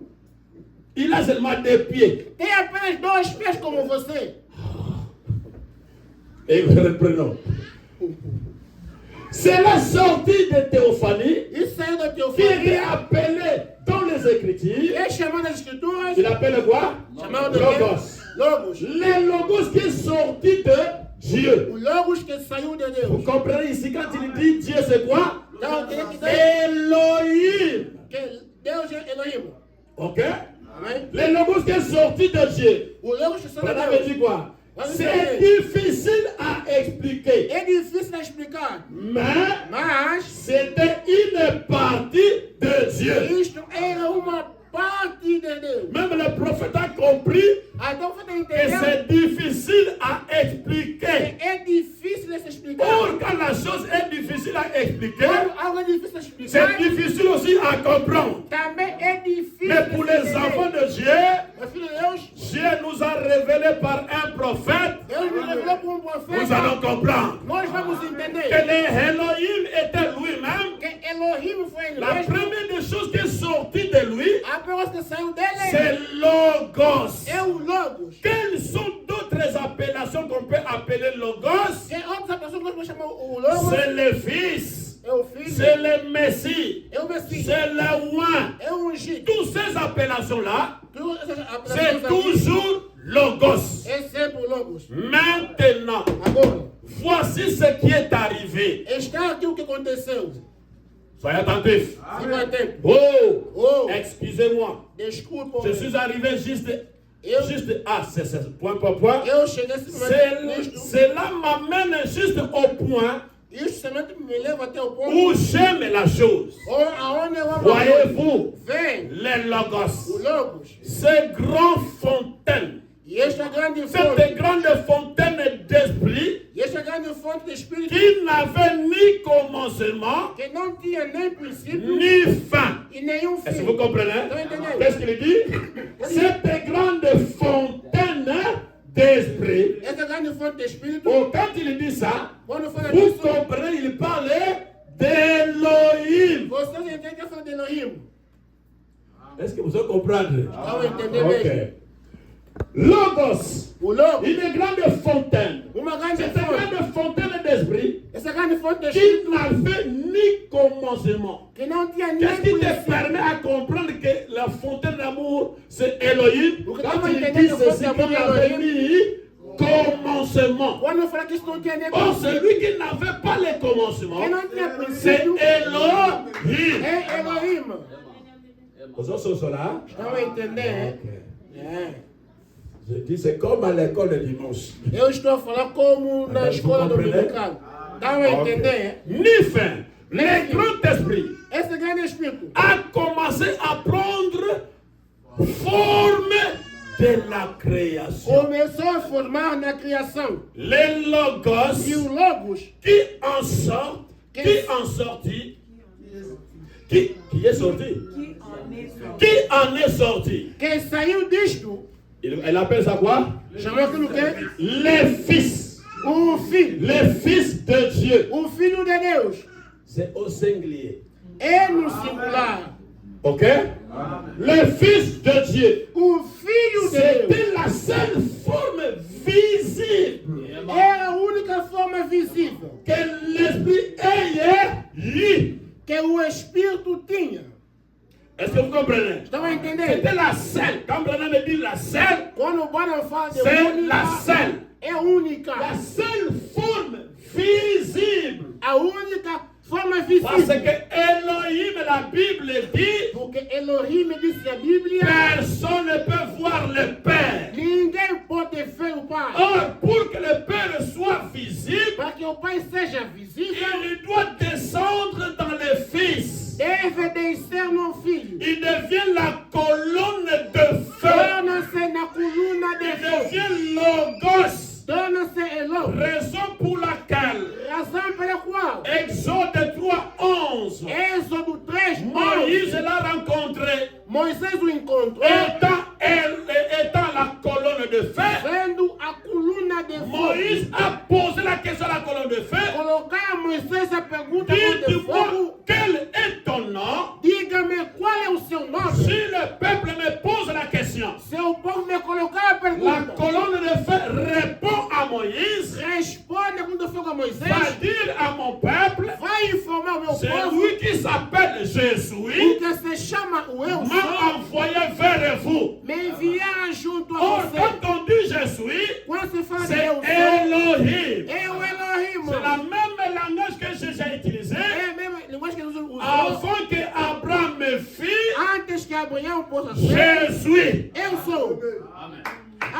il a seulement 2 pieds. tem apenas 2 pés como você. Et reprenons. C'est la sortie de théophanie Isso saiu da qui était teofania. appelée dans les Écritures. É chamada das escrituras. Il appelle quoi? Chamado de Logos. Logos. Les logos qui est sorti de Dieu. O Logos que saiu de Vous Deus. comprenez ici quand il dit Dieu c'est quoi? Então, tem que dizer Elohim. que Deus é Elohim. Ok? Amém? Les logos qui est sorti de Dieu. O Logos que saiu de Branham Deus. dit quoi? C'est difficile à expliquer. É difícil de explicar. Mais Mas c'était une partie de Dieu. isto era uma parte de Deus. Même le prophète a compris Então você que entendeu? c'est difficile à expliquer. É difícil de se explicar. Or, quand la chose est difficile à expliquer, Quando algo é difícil de c'est explicar, difficile aussi à comprendre. também é difícil Mais de pour se les entender. enfants de Dieu, Meu filho de Deus, Dieu nous a révélé par un prophète, Deus me revelou por nous profeta. allons comprendre Nós vamos entender que l'Elohim était lui-même. que Elohim foi ele La mesmo. première des choses qui est sortie de lui, A primeira coisa que saiu dele c'est Logos. é o Logos. Quelles sont d'autres appellations qu'on peut appeler Logos? Tem outras pessoas que nós vamos chamar o Logos. C'est le Fils, É o Filho. c'est le Messie, É o Messias. c'est le Roi. É o ungido. Toutes ces appellations-là, Tudo essas c'est apelações aqui toujours Logos. é sempre o Logos. Maintenant, Agora, voici ce qui est arrivé. está aqui o que aconteceu. Soyez attentifs. Fica atento. Oh, Oh, excusez-moi. desculpa. Je suis arrivé juste Eu, c'est point par point. eu cheguei simplesmente nisto. Cela m'amène juste au point Isso somente me leva até o ponto où j'aime la chose. aonde eu amo. Voyez-vous, Vem les o Logos, Logos. ces grandes fontaines, E esta grande cette fonte. grande fontaine d'esprit E esta grande fonte de espírito qui n'avait ni commencement que não tinha nem princípio ni fin. e nenhum Est-ce que fim. vous comprenez? Estão entendendo? Qu'est-ce qu'il dit? Cette grande fontaine d'esprit. Essa grande fonte de espírito, Oh, quand il dit ça, quando fala vous disso, comprenez, il parle d'Elohim. vocês entendem que é fala de Elohim. Est-ce que vous allez comprendre? Estão entendendo Ok. mesmo? Logos, O Logos, une grande fontaine. uma grande Cette fonte. grande fontaine d'esprit Essa grande fonte de qui espírito n'avait ni commencement. que não tinha nem Qu'est-ce qui te princípio. permet à comprendre que la fontaine d'amour, c'est Elohim? Porque Quand tava il entendendo dit que ceci, fosse qu'il n'avait Elohim. ni commencement. Quando fala que isso não tinha nem Or, princípio, celui qui n'avait pas le commencement, que não tinha c'est princípio, Elohim. é Elohim. Vous en cela? Estão entendendo? É. Je dis, c'est comme à l'école de dimanche. Eu estou a falar como na Agora, escola vous comprenez? dominical. Estão a entender? Ni fin. Le grand esprit Esse grande espírito a commencé à prendre forme de la création. começou a formar na criação. Les logos E o Logos, qui en sortent, qui est sorti, qui est sorti, qui en est sorti. que saiu disto, Elle appelle ça quoi? chamou aquilo que? Les fils. O Filho. Les fils de Dieu. O Filho de Deus. C'est au singulier. É no singular. Ok? Le fils de Dieu. O Filho de Deus. C'était la seule forme visible É a única forma visível que l'esprit ait eu. que o Espírito tinha. Est-ce que vous comprenez? Estão a entender? C'était la seule. Quand Branham me dit la seule, Quando o Bwana fala de c'est única, la seule. é única. La seule forme visible. A única forma Parce visível. que Elohim, la Bible dit, Porque Elohim disse a Bíblia, personne ne peut voir le Père. ninguém pode ver o Pai. Or, pour que le Père soit visible, Para que que o Pai seja visível, il doit descendre dans les fils. deve descer no Filho. Il devient la colonne de feu. Torna-se na coluna de Il fogo. devient logos. Torna-se Elô. Raison pour laquelle Razão pela qual Exode 3:11. Êxodo 3, Moïse l'a rencontré. Moisés o encontrou, Étant la colonne de feu. vendo a coluna de fogo. Moïse a posé la question à la colonne de feu. Colocar a Moisés a pergunta de Dites-moi, fogo. quel est ton nom? Diga-me qual é o seu nome. Si le peuple me pose la question, Se o povo me colocar a la pergunta, colonne de feu répond à Moïse, responde a coluna de fogo a Moisés. va dire à mon peuple, Vai informar o meu c'est povo lui qui s'appelle Jésus, o que se chama o Eu m'a Sou, envoyé vers vous. me enviar junto a Or, você. quand on dit Jésus, Quando se fala de c'est Eu Sou, Elohim. é o Elohim. C'est la même langage que Jésus a utilisé É a mesma linguagem que Jesus usou avant que Abraham me fît antes que Abraão possa ser. Jésus. Eu sou.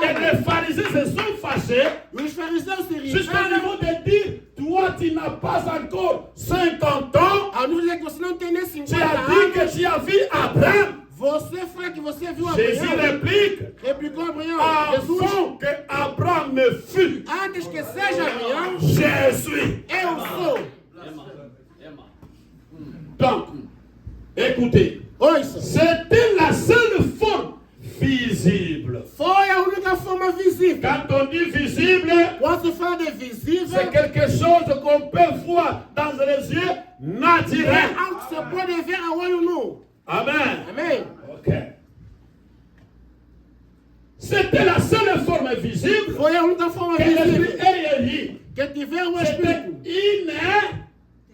Et les pharisiens se sont fâchés Os fariseus se jusqu'au irritaram niveau de dire, toi tu n'as pas encore 50 ans, ao nível de que você não tem nem tu 50 as dit que anos. tu as vu Abraham. Você fala que você viu Jésus Abraão. réplique, Replicou Abraão. Jesus, avant que Abraham me fût antes que seja Abraão, Jésus. eu sou. Donc, écoutez, Ouça. c'était la seule forme visible. Foi a única forma visível. Quand on dit visible, Quando se fala de visível, c'est quelque chose qu'on peut voir dans les yeux é naturels. algo que você pode ver a olho nu. Amen. Amém? Ok. C'était la seule forme visible Foi a única forma que l'esprit visível ait eu. que tiver o C'était Espírito. une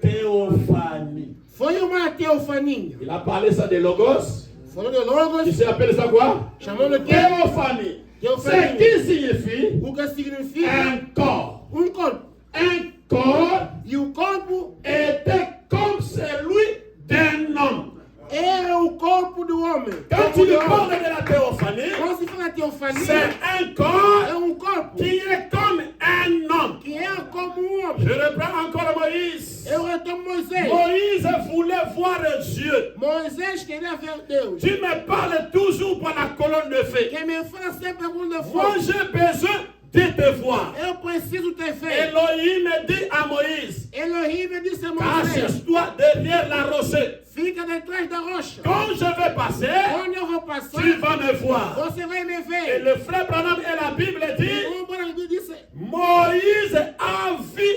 théophanie. Foi uma teofania. Il a parlé ça de Logos. Falou de Logos, Tu sais appeler ça quoi? chamando de Théophanie. C'est qui signifie o que significa un corps. corpo. Un corps E o corpo était comme celui d'un homme. era o corpo do homem. Quand tu parles de la théophanie, Quando se fala c'est teofania, un corps é corpo qui est comme un homme. que é como um Je homem. reprends encore Moïse. Eu retomo Moisés. Moïse voulait voir Dieu. Moisés queria ver Deus. Tu me parles toujours par la colonne de feu. Quem me fala sempre a coluna de Moi, fogo. j'ai besoin de te voir. Eu preciso te ver. Elohim dit à Moïse, Elohim disse a Moisés: cache-toi derrière la roche. fica detrás da rocha. Quand je vais passer, Quando eu vou tu passar, vas me voir. você vai me Et ver. le frère Branham et la Bible dit, Branham disse: Moïse a vu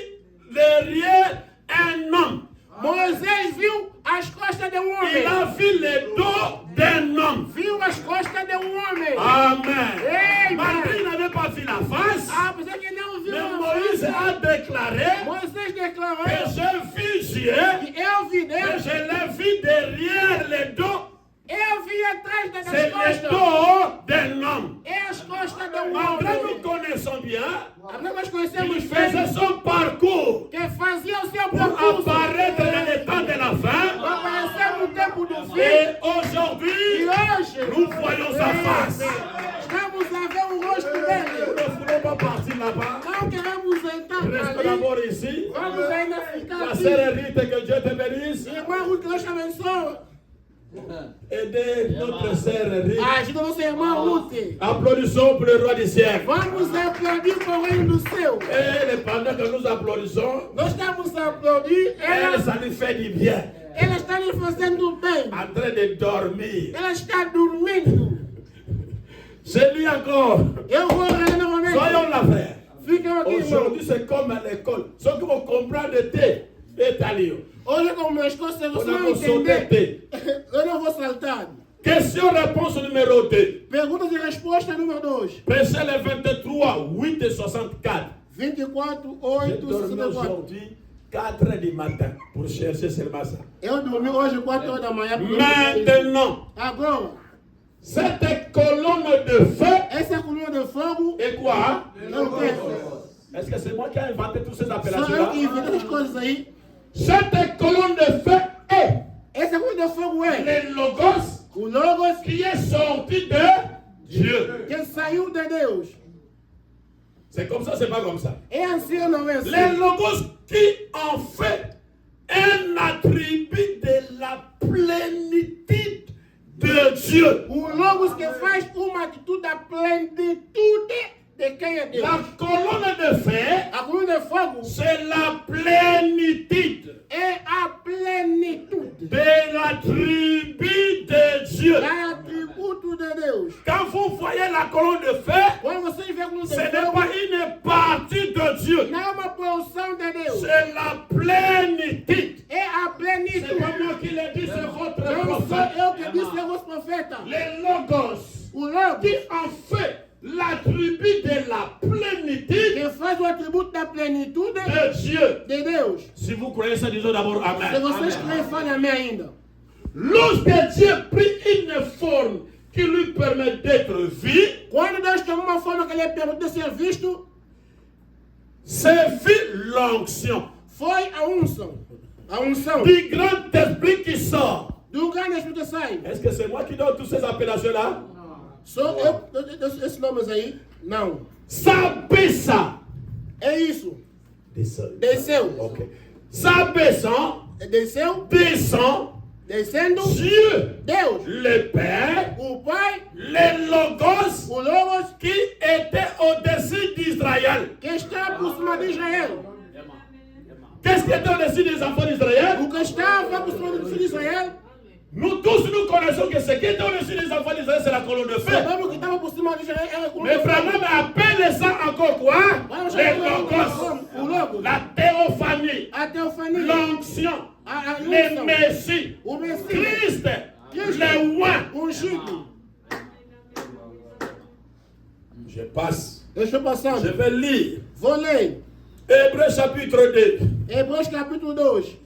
derrière un homme. Moisés viu as costas de homem. Il a vu le dos d'un homme. Viu as costas de homem. Amen. Amen. Malgré qu'il n'avait pas vu la face, Apesar que não viu mais a Moïse face, a déclaré Moisés declarou que j'ai vu Dieu, que eu vi mais Deus. je l'ai vu derrière le dos. Eu vi atrás das C'est le costas. dos d'un homme. É as costas de Malgré homem. nous connaissons bien, Agora nós il conhecemos faisait bem son parcours que fazia o seu pour percurso apparaître dans le temps de la fin. para aparecer no tempo do fim. Et E aujourd'hui, hoje nous voyons sa face. estamos a ver o rosto Nous dele. ne voulons pas partir là-bas. Não queremos entrar Reste ali. d'abord ici. Vamos ainda ficar La aqui. sœur Rite, que Dieu te bénisse. Irmã Ruth, Deus te abençoe. Aidez notre sœur Rite. Ajuda a nossa irmã Ruth. Applaudissons pour le roi du siècle. Vamos aplaudir para o reino do céu. Et pendant que nous applaudissons, Nós estamos a aplaudir. elle, ça lui fait du bien. Ela está lhe fazendo bem. En train de dormir. Ela está dormindo. C'est lui encore. Eu vou orar novamente. Soyons là, frère. Ficam aqui, irmão. Aujourd'hui, c'est comme à l'école. Ceux qui vont comprendre le thé, est allé. Olha como as coisas On você a não consulté entender. thé. Eu não vou saltar. Question-réponse numéro 2. Perguntas e respostas número 2. Prêchez le 23, 8 et 64. 24, J'ai 8, dormi 64. aujourd'hui 4 heures du matin pour chercher seulement ça. Eu dormi hoje 4 horas da manhã. Maintenant, Agora, cette colonne de feu essa coluna de fogo est quoi? é o quê? Est-ce que c'est moi qui ai inventé toutes ces Só eu appellations-là? que inventei as coisas aí. Cette colonne de feu est Essa coluna de fogo é le logos o Logos qui est sorti de Dieu. que saiu de Deus. C'est comme ça, c'est pas comme ça. É assim ou não é assim? Les logos qui en fait un attribut de la plénitude de Dieu. O logos que faz uma atitude da plenitude de quem é Deus. La colonne de feu, A coluna de fogo c'est la plénitude é a plenitude de l'attribut de Dieu. da atributo de Deus. Quand vous voyez la colonne de feu, Quando você vê a coluna ce de n'est fogo, pas une partie de Dieu. não é uma porção de Deus. C'est la plénitude. É a C'est plenitude. pas moi qui l'ai dit, c'est votre Não sou prophète. eu que disse aos profetas. Les logos O logo qui en fait l'attribut de la plénitude que faz o atributo da plenitude de Dieu. de Deus. Si vous croyez ça, disons d'abord Se Amen. vocês creem, falem amém ainda. Lorsque Dieu prit une forme qui lui permet d'être vu, Quando Deus tomou uma forma que lhe permitiu ser visto, c'est vu l'onction foi a unção. A unção du grand esprit qui sort. do grande Espírito sai. Est-ce que c'est moi qui donne toutes ces appellations-là? Sou esses nomes aí? Não. S'abaissant. É isso. Descend. Desceu. Ok. S'abaissant, Desceu, descend descendo, Dieu, Deus. le Père, O Pai, les Logos o Logos, qui était au-dessus d'Israël. que está por cima de Israel. Qu'est-ce qui était au-dessus des enfants d'Israël? O que estava por cima do filho de Israel, Nous tous, nous connaissons que ce qui était au-dessus des enfants d'Israël, c'est la colonne de feu. sabemos que estava por cima de Israel era Mais vraiment, appelle ça encore quoi? Vamos Les chamar Logos, o Logos, la théophanie, a teofania, l'onction, a les unção, Messies, o Messias, Christ, Cristo, les rois. ungido. Je passe. Deixa eu passar. Je vais lire Vou ler. Hébreux chapitre 2. Hebreus capítulo 2.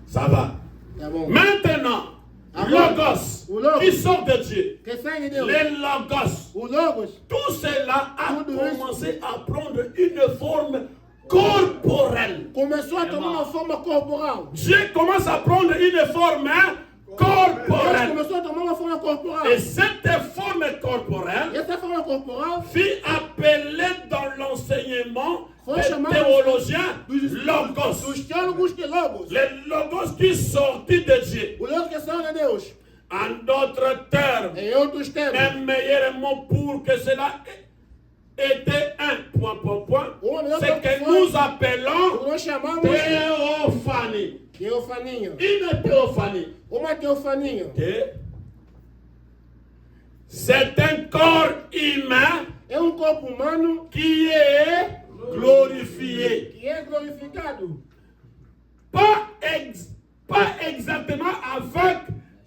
Ça va. Tá bom. Maintenant, Agora, Logos, o Logos. qui sort de Dieu, Que sai de Deus. les Logos, O Logos tout cela a Tudo isso. commencé à prendre une forme corporelle. começou a tomar uma forma corporal. Dieu commence à prendre une forme Deus corporelle. começou a tomar uma forma corporal. Et cette forme corporelle E essa forma corporal fut appelée dans l'enseignement Foi des chamada théologiens dos Logos. teólogos de Logos. Les Logos qui sortit de Dieu. O Logos que saiu de Deus. En d'autres termes, Em outros termos, un meilleur mot pour que cela était un point. C'est que nous appelons nós chamamos théophanie. teofania. Une théophanie. Uma teofania. Ok? C'est un corps humain É corpo humano qui est glorifié. que é glorificado. Pas exactement avec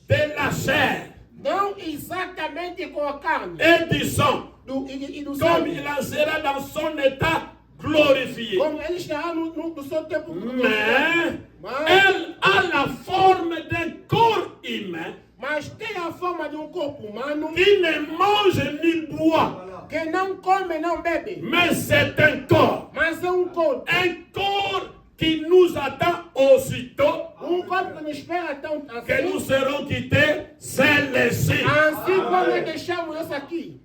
de la chair Não exatamente com a carne et du sang, e do comme sangue. il en sera dans son état glorifié. Como ele estará no seu tempo Mais Mas, elle a la forme d'un corps humain mas tem a forma de corpo humano qui ne mange ni boit, que não come, não bebe. mais c'est un corps. Mas é corpo. Un corps qui nous attend aussitôt Corpo que nos espera tão que nous assim. serons quittés celle-ci. Assim como nós deixamos essa aqui.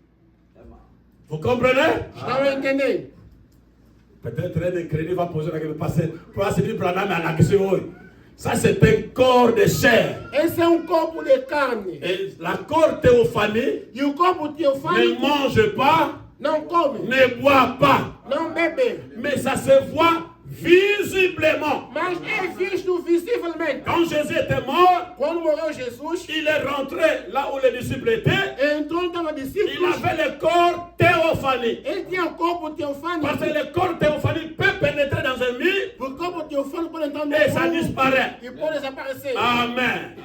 Vous comprenez? Estão a entender? Peut-être un des crédits va poser la question, parce que Branham a la question. Ça, c'est un corps de chair. Esse é corpo de carne. Et la corps théophanie E o corpo ne teofânico mange pas, não come, ne boit pas. não bebe. Mais ça se voit visiblement. Mas é visto visivelmente. Quand Jésus était mort, Quando morreu Jesus, il est rentré là où les disciples étaient. entrou então a Il discípulos. avait le corps théophanie. Ele tinha corpo Parce teofânico. que le corps théophanie peut pénétrer dans un mur O corpo teofânico pode entrar no et ça mundo disparaît. e pode desaparecer. Amen.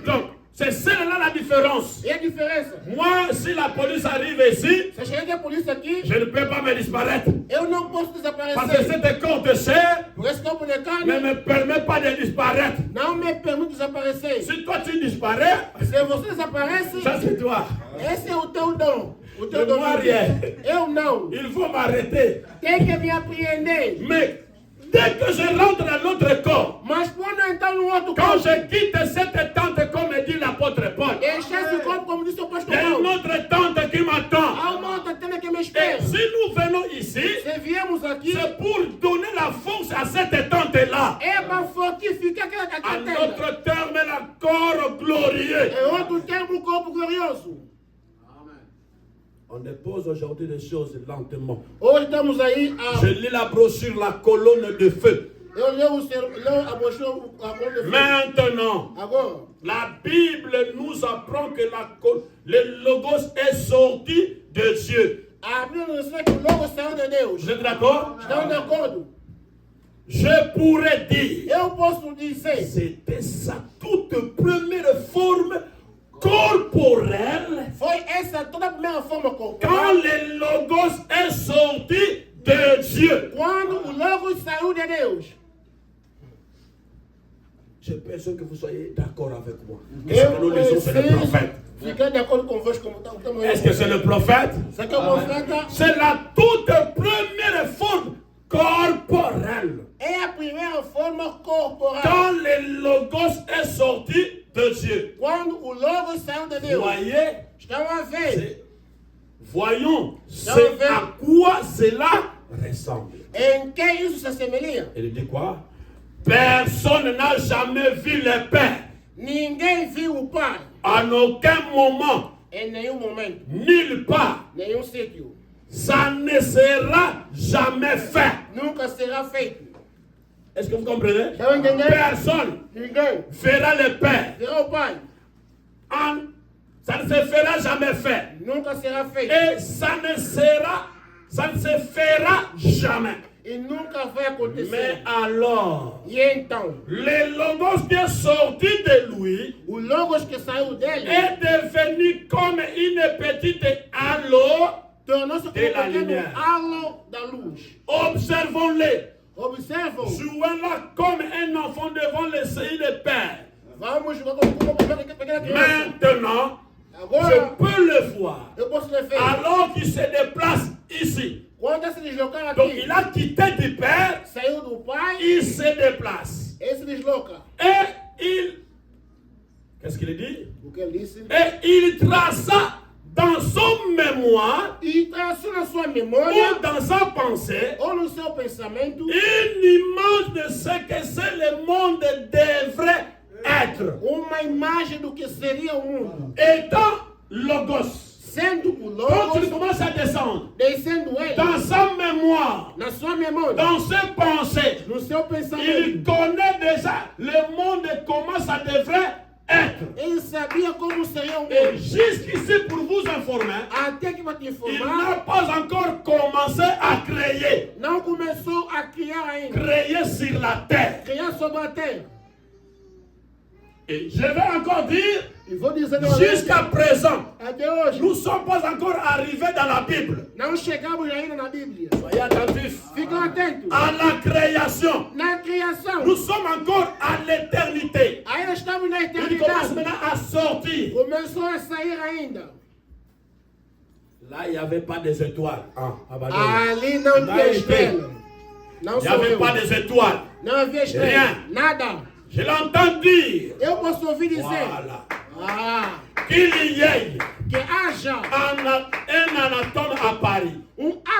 Donc, c'est celle-là la différence. E a diferença? Moi, si la police arrive ici, Se chegar a polícia aqui, je ne peux pas me disparaître. eu não posso Parce que desaparecer. cette corps de chair Por esse corpo de ne carne me permet pas de disparaître. não me permite desaparecer. Si toi tu disparais, Se você desaparece, ça c'est toi. esse é o teu dom. O teu Eu dom. não arrière. Eu não. Il faut m'arrêter. Tem que me apreender. Mais dès que je rentre dans l'autre corps, Mas quando eu entrar no outro quand corpo, je quitte cette tente, comme dit l'apôtre Paul, deixar esse corpo, como disse o il pastor y a une Paulo, autre tente qui m'attend. há uma outra tenda que me Et espera. nous venons ici, Se viemos aqui, c'est pour donner la force à cette tente-là. é para fortificar aquela En tenda. notre terme, le corps glorieux. É outro termo, o corpo glorioso. On dépose aujourd'hui des choses lentement. Hoje estamos aí Je lis la brochure, la colonne de feu. Eu leio a brochura, a coluna de fé. Maintenant, Agora, la Bible nous apprend que le logos est sorti de Dieu. a Bíblia nos ensina que o logo saiu de Deus. Vous êtes d'accord? Estamos de acordo? Je pourrais dire, Eu posso dizer, c'était sa toute première forme corporelle foi essa toda a primeira forma quand corporal. le logos est sorti de Dieu. Quando o logo saiu de Deus. J'ai besoin que vous soyez d'accord avec moi. Et ce que nous lisons, c'est le prophète. Fiquei de acordo convosco como estamos Est-ce que c'est le prophète? Isso que é o profeta. C'est la toute première forme corporelle. É a primeira forma corporal. Quand le logos est sorti de Dieu. Quando o logo saiu de Vous Deus. voyez? Estão a ver. Voyons c'est à quoi cela ressemble. Em que isso se assemelha? Il dit quoi? Personne n'a jamais vu le Père. Ninguém viu o Pai En aucun moment, em nenhum momento, nulle part. nenhum sítio. Ça ne sera jamais fait. Nunca será feito. Est-ce que vous comprenez? Estão entendendo? Personne Ninguém verra le Père. verá o Pai. Ça ne se fera jamais fait. Nunca será feito. Et ça ne se fera jamais. E nunca vai acontecer. Mais alors, E então, le logos qui est sorti de lui o logos que saiu dele est devenu comme une petite halo. tornou-se como De la um pequeno lumière. halo da luz. Observons-le. Observam. Jouant là comme un enfant devant le sein de Père. Vamos jogar como uma pequena criança. Maintenant, je Agora, peux le voir. eu posso lhe ver. Alors qu'il se déplace ici. Quando ele se deslocar Donc aqui, il a quitté du Père, saiu do Pai, il se déplace. ele se desloca. Et il... Qu'est-ce qu'il dit? O que ele disse? Et il traça dans son mémoire E traçou na sua ou memória, dans sa pensée ou no seu pensamento, une image de ce que c'est le monde devrait être. uma imagem do que seria o mundo. Étant Logos. Sendo o Quand il Logos, commence à descendre descendo ele, dans sa mémoire, na sua memória, dans ses pensées, no seu il pensamento, connaît déjà le monde et comment ça devrait être. ele sabia como seria o Et mundo. jusqu'ici, pour vous informer, Até que vai te il informar, n'a pas encore commencé à créer. não começou a criar ainda. Créer sur la terre. Criar sobre a terra. Et je vais encore dire, E vou dizer novamente, jusqu'à présent, até hoje, nous ne sommes pas encore arrivés dans la Bible. não chegamos ainda na Bíblia. Soyez attentifs. Ficam atentos. À la création. Na criação, Nous sommes encore à l'éternité. ainda estamos na Il commence eternidade. maintenant à sortir. Começou a sair ainda. Là, il n'y avait pas des étoiles. Ali não havia estrela. Não Il n'y sou avait eu. pas des étoiles. Não havia estrela. Rien. Nada. Je l'entends dire. Eu posso ouvir dizer Voilà. qu'il Qu'il y ait que haja un anatome à Paris.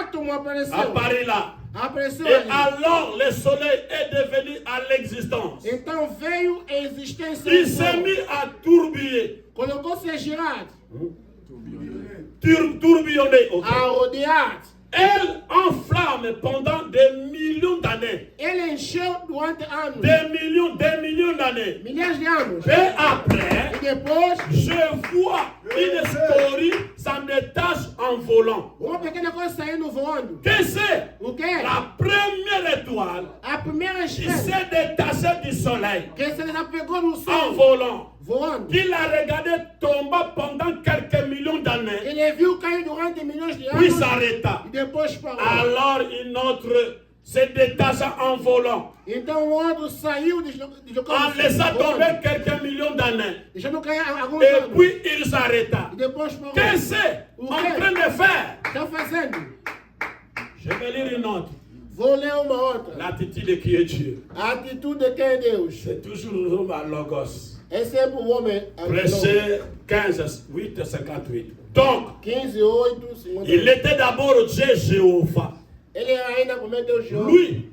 átomo apareceu. À Paris là. Apareceu Et ali. alors le soleil est devenu à l'existence. Então veio a existência. Il do s'est sol. mis à tourbiller. Colocou-se a girar, Tourbillonner. Ok. a rodear. Elle enflamme pendant des millions d'années. Ele encheu durante anos. Des millions d'années. Milhares de anos. Et après, E depois, je vois une story s'en détache en volant. uma pequena coisa saindo voando. Que c'est? O que? La première étoile A primeira qui estrela s'est détachée du soleil que se desapegou no en sol, volant. voando. Qu'il a regardé tomber pendant quelques millions d'années, Ele viu cair durante milhões de puis anos s'arrêta. e depois parou. Alors une autre se détacha en volant, Então o outro saiu en laissant tomber quelques millions d'années. deixando cair alguns Et anos. puis il s'arrêta. E depois parou. Qu'est-ce que c'est en train de faire? Está fazendo? Je vais lire une autre. Vou ler uma outra. L'attitude qui est Dieu. A atitude de quem é Deus. C'est toujours l'homme à Logos. É sempre o homem. Prêcher 15, 8, 58. Donc, 15:8. il était d'abord Dieu Jéhovah. Ele era ainda como é Deus Jeová. Lui,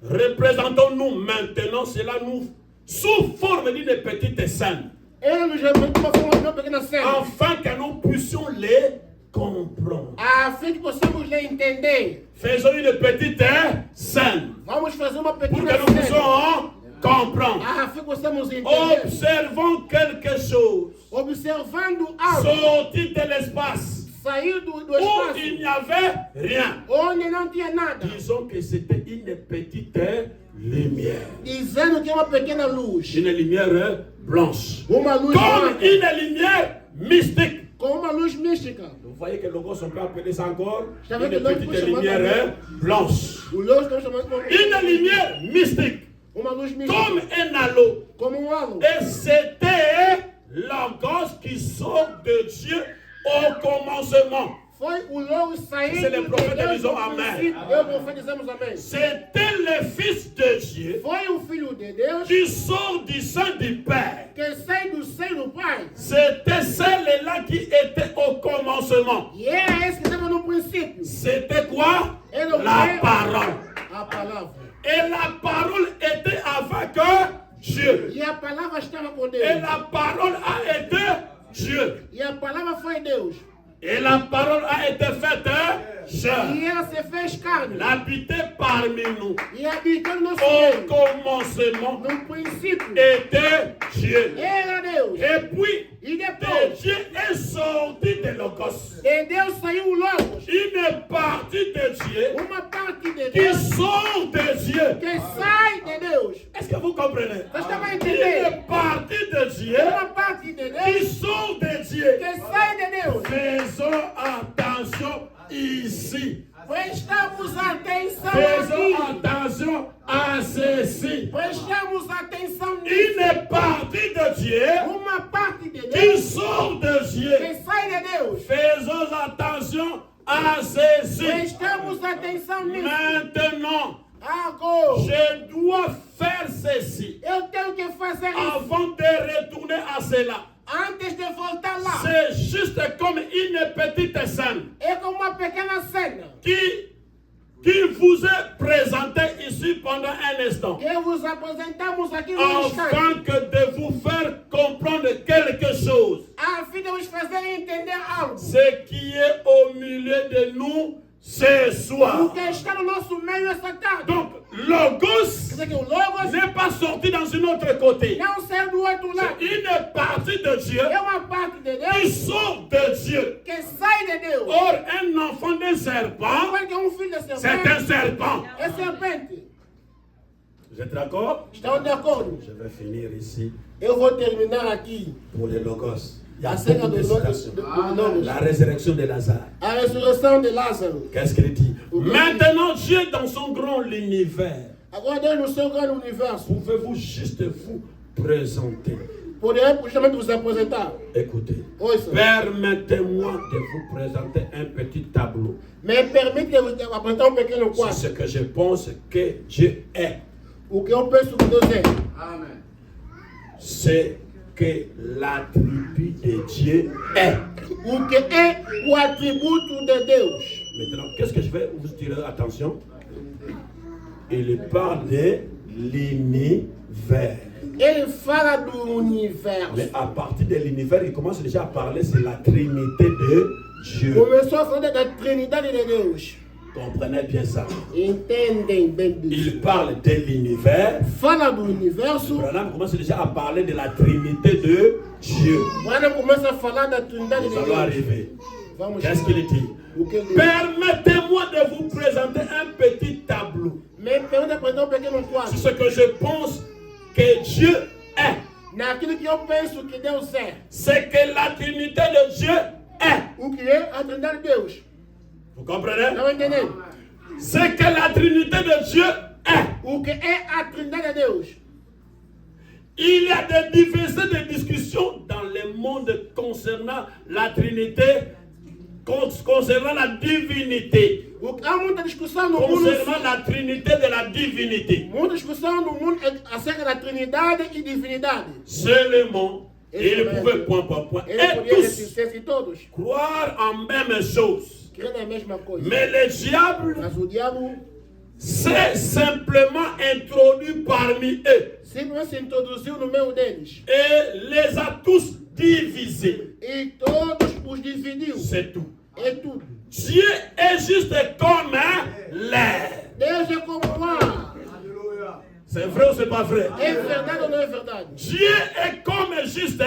représentons-nous maintenant cela nous sous forme d'une petite scène. Ele nos representa de uma forma de uma pequena cena. Afin que nous puissions les comprendre. A fim que possamos lhe entender. Faisons une petite scène. Vamos fazer uma Pour que pequena nous cena. puissions comprendre. A fim que possamos entender. Observons quelque chose. Observando algo. Sorti de l'espace. Sair do Où espaço. il n'y avait rien. Onde não tinha nada. Disons que c'était une petite lumière. Dizendo que é uma pequena luz. Une lumière blanche. Uma luz Comme branca. une lumière mystique. Com uma luz mística. Vous voyez que le Logos, on peut appeler ça encore Je savais une que l'autre petite peut se lumière mettre blanche. O luz que nós chamamos Une lumière mystique. uma luz mística. Comme un halo. Como halo. Et c'était Logos qui sort de Dieu au commencement. Foi o luz saindo C'est les de prophètes Deus qui disent no amém. princípio. Eu profetizamos amém. C'était le Fils de Dieu Foi o Filho de Deus qui sort du sein du Père. que sai do seio do Pai. C'était celle-là qui était au commencement. E era esse que estava no princípio. C'était quoi? Ele o La quê? parole. A palavra. Et la parole était avec Dieu. E a palavra estava com Et Deus. la parole a été Dieu. E a palavra foi Deus. Et la parole a été faite chair. E ela se fez carne. Elle habitait parmi nous. E habitou no nosso Au meio. commencement No princípio. était Dieu. Era Deus. Et puis, E de depois. Dieu est sorti de Logos. De Deus saiu o Logos. Une partie de Dieu Uma parte de qui Deus sort de Dieu. que sai de Deus. Est-ce que vous comprenez? Você está a entender? Une partie de Dieu Uma parte de qui Deus sort de Dieu. que sai de Deus. Faisons attention ici. Prestamos atenção Faisons aqui. attention à ceci. Prestamos atenção nisso. Une partie de Dieu Uma parte de qui Deus sort de que Dieu. sai de Deus. Faisons attention à ceci. Prestamos atenção nisso. Maintenant, Agora, je dois faire ceci eu tenho que fazer isso. avant de retourner à cela. Antes de voltar lá. C'est juste comme une petite scène É como uma pequena cena. qui vous est présentée ici pendant un instant. Que vos apresentamos aqui no instante. Afin que de vous faire comprendre quelque chose. A fim de vos fazer entender algo. Ce qui est au milieu de nous ce O soir. que está no nosso meio essa tarde. Donc, Logos Quer dizer que o Logos n'est pas sorti dans un autre côté. não saiu do outro lado. Une partie de Dieu É uma parte de qui Deus sort de Dieu. que sai de Deus. Or, un enfant d'un serpent, Porque é filho de c'est serpente. un serpent. É serpente. Vous êtes d'accord? Estão de acordo? Je vais finir ici Eu vou terminar aqui pour les Logos. Il y a a cena beaucoup do de citations. Logos. La résurrection de Lazare. A ressurreição de Lázaro. Qu'est-ce qu'il dit? Maintenant, Dieu dans son grand univers, Agora Deus no seu grande universo. pouvez-vous juste vous présenter? Poderemos justamente vos apresentar. Écoutez, Ouça. permettez-moi de vous présenter un petit tableau. Me permite de vos apresentar pequeno C'est quadro. ce que je pense que Dieu est. O que eu penso que Deus é. C'est que l'attribut de Dieu est. O que é o atributo de Deus. Maintenant, qu'est-ce que je vais vous dire? Attention. Il parle de l'univers. Ele fala do universo. Mais à partir de l'univers, il commence déjà à parler sur la Trinité de Dieu. Começou a falar da Trindade de Deus. Comprenez bien ça. Entendem bem disso. Il parle de l'univers. Fala do universo. Branham commence déjà à parler de la Trinité de Dieu. Quando começa a falar da Trindade de Nous allons Deus. arriver. Vamos Qu'est-ce qu'il dit? O que ele diz? Permettez-moi de vous présenter un petit tableau. Me pergunta para um pequeno quadro. C'est ce que je pense que Dieu est. Naquilo que eu penso que Deus é. C'est que la Trinité de Dieu est. O que é a Trindade de Deus. Vous comprenez? Estão entendendo? C'est que la Trinité de Dieu est. O que é a Trindade de Deus. Il y a des diversités de discussions dans le monde concernant la Trinité, concernant la divinité, Há muita discussão no mundo. concernant la Trinité de la divinité. Muita discussão no mundo acerca da Trindade e divinidade. Seulement, Et ils pouvaient point par point. Et tous Esses todos croire en même chose. creem na mesma coisa. Mais le diable Mas o diabo s'est simplement introduit parmi eux simplesmente se introduziu no meio deles. et les a tous divisés. E todos os dividiu. C'est tout. É tudo. Dieu est juste comme l'air. Deus é como o ar. C'est vrai ou c'est pas vrai? É verdade ou não é verdade? Dieu est comme juste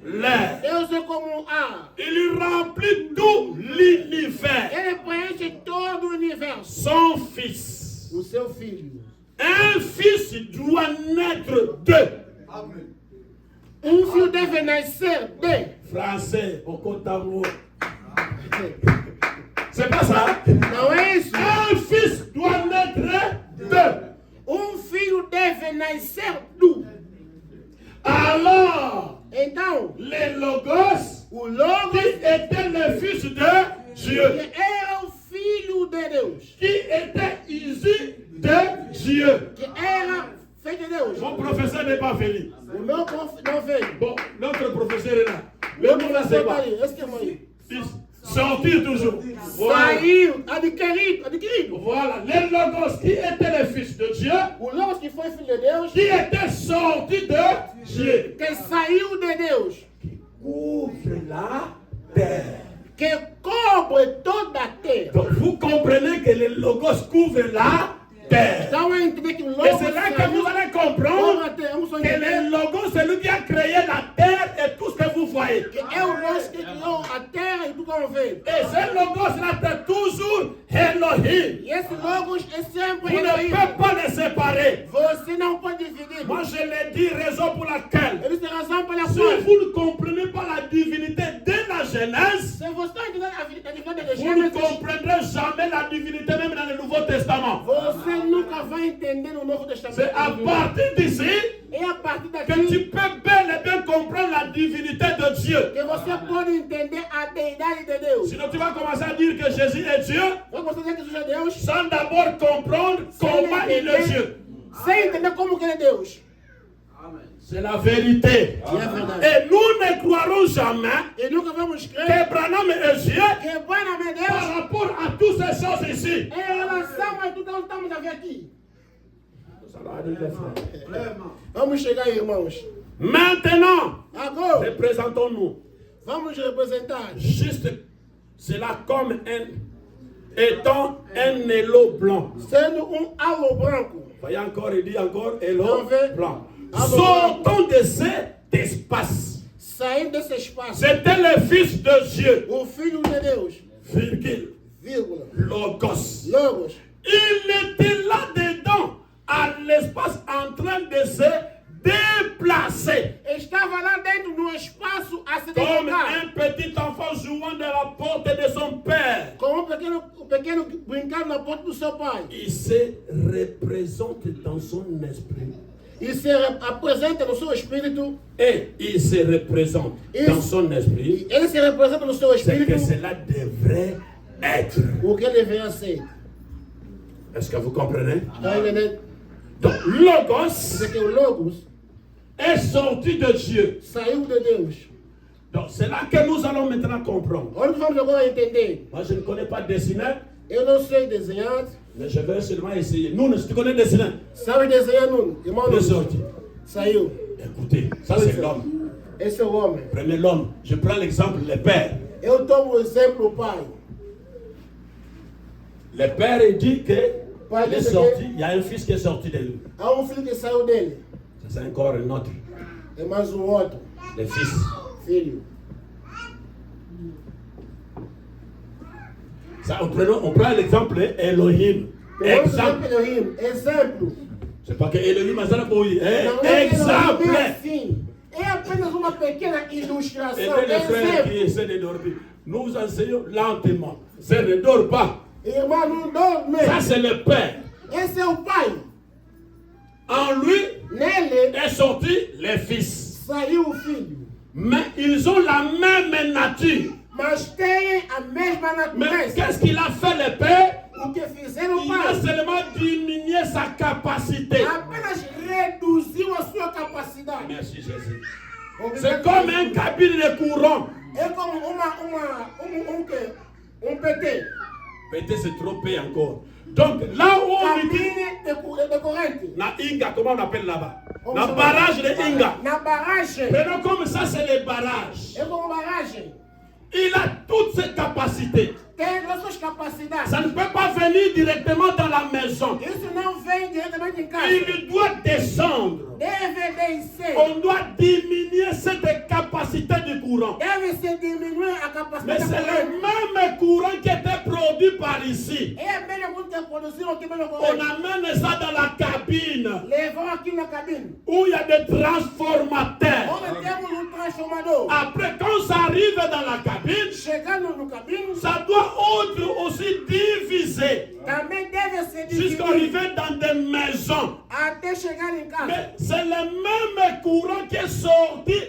l'air. Deus é como o ar. Il remplit tout l'univers. Ele preenche todo o universo. Son fils. O seu filho. Un fils doit naître d'eux. Filho deve nascer de. Français, au Cotamou. C'est pas ça? Não é isso? Un fils doit naître d'eux. Filho deve nascer do. Alors, Então, les Logos, o Logos qui était le fils de Dieu, que era o filho de Deus. qui était issu de Dieu. Que era feito de Deus. Mon professeur n'est pas venu. O meu prof não veio. Bon, notre professeur est là. Meu Le professeur professor est tá là. ali. Esse que é mãe. Sortir toujours. Voilà. Saiu, adquirido. Voilà. Les Logos qui étaient les fils de Dieu, O Logos que foi filho de Deus, qui étaient sortis de Dieu. que saiu de Deus, Couvre la terre. que cobre toda a terra. Donc vous comprenez que les Logos couvrent la terre. Então é entender que o Et Logos c'est là que saiu, vous allez cobre comprendre a terra. Vamos só que les entender Logos, c'est lui qui a créé la terre et tout ce que vous voyez. que é o Logos que criou a terra e tudo que vê. Et ce Logos-là, c'est toujours Elohim. E esse Logos é sempre Vous ne Elohim. pouvez pas les séparer. Você não pode dividir. Moi, je l'ai dit, raison pour laquelle, Eles têm razão pela si qual. vous ne comprenez pas la divinité dès la Genèse, Se você está entendendo a divindade de vous ne Gênesis, comprendrez jamais la divinité même dans le Nouveau Testament. você nunca vai entender no Novo Testamento. C'est à partir d'ici É a partir que daqui tu peux bel et bien comprendre la divinité de Dieu. que você pode entender a deidade de Deus. Sinon, tu vas commencer à dire que Jésus est Dieu Vai você dizer que Jesus é Deus sans d'abord comprendre comment il est Dieu. sem entender como que ele é Deus. C'est la vérité. E é verdade. Et nous ne croirons jamais E nunca vamos crer que Branham est Dieu que Branham é par Deus rapport à toutes ces choses ici. em relação a tudo que nós estamos a ver aqui. Vamos chegar aí, irmãos. Maintenant, Agora, représentons-nous. vamos representar. Juste cela comme étant un élo blanc. Sendo halo branco. Voyez encore, il dit encore élo Mauvais. blanc. Halo Sortons de cet espace. Saindo desse espaço. C'était le Fils de Dieu, O Filho de Deus. virgule, Vírgula. Logos. Logos. Il était là-dedans, à l'espace, en train de se déplacer. Estava lá dentro no espaço a se Comme deslocar. un petit enfant jouant de la porte de son père. Como um pequeno brincando na porta do seu pai. Il se représente dans son esprit. E se apresenta no seu espírito. Et il se représente dans son esprit. Ele se representa no seu C'est que espírito. cela devrait être. O que ele deveria ser. Est-ce que vous comprenez? Está entendendo? Donc, Logos Dizer que o Logos est sorti de Dieu. saiu de Deus. Donc, c'est là que nous allons maintenant comprendre. Olha o que vamos agora entender. Moi, je ne connais pas dessiner, Eu não sei desenhar. mais je vais seulement essayer. Nous, si tu connais dessiner, Sabe desenhar, Nuno? Irmão il est Nuno. sorti. Saiu. Écoutez, ça c'est l'homme. Esse é o homem. Prenez l'homme. Je prends l'exemple, le père. Eu tomo o exemplo do pai. Le père, il dit que Pai il est disse sorti, que il y a un fils qui est sorti de lui. há filho que saiu dele. C'est encore un autre. É mais outro. Le fils. Filho. Ça, on prend l'exemple Elohim. Pegamos o Exemple. exemplo Elohim. Exemplo. C'est pas que Elohim, mais ça, Não é que Elohim é exemple. assim. É apenas uma pequena ilustração. Aidez les frères qui Exemplo. essaient de dormir. Nous vous enseignons lentement. Ça ne dort pas. Irmão, não dorme. Ça, c'est le père. Esse é o pai. En lui Nele est sorti le fils. saiu o filho. Mais ils ont la même nature. Mas tem a mesma Mais natureza. qu'est-ce qu'il a fait le père? O que fizeram o Il a pai seulement diminué sa capacité. apenas reduziu a sua capacidade. Merci Jésus. C'est comme un cabine de courant. É como PT. PT, c'est trop P encore. Donc, là où on dit, Cabine de corrente. na Inga, comment on appelle là-bas? Na barrage de Inga. Na barrage. Maintenant, comme ça, c'est les barrages. É como barrage. Il a toutes ses capacités. Tem as suas capacidades. Ça ne peut pas venir directement dans la maison. Isso não vem diretamente em casa. Il doit descendre. Deve descer. On doit diminuer cette capacité du courant. Deve se diminuir a Mais capacidade c'est da corrente. le même courant qui était produit par ici. É a mesma coisa que produziram aqui pelo On corrente. amène ça dans la cabine Levou aqui na cabine. où il y a des transformateurs. Onde temos transformador. Après, quand ça arrive dans la cabine, Chegando no cabine, ça doit être aussi divisé também deve ser jusqu'à dividido arriver dans des maisons. até chegar em casa. Mais c'est le même courant qui est sorti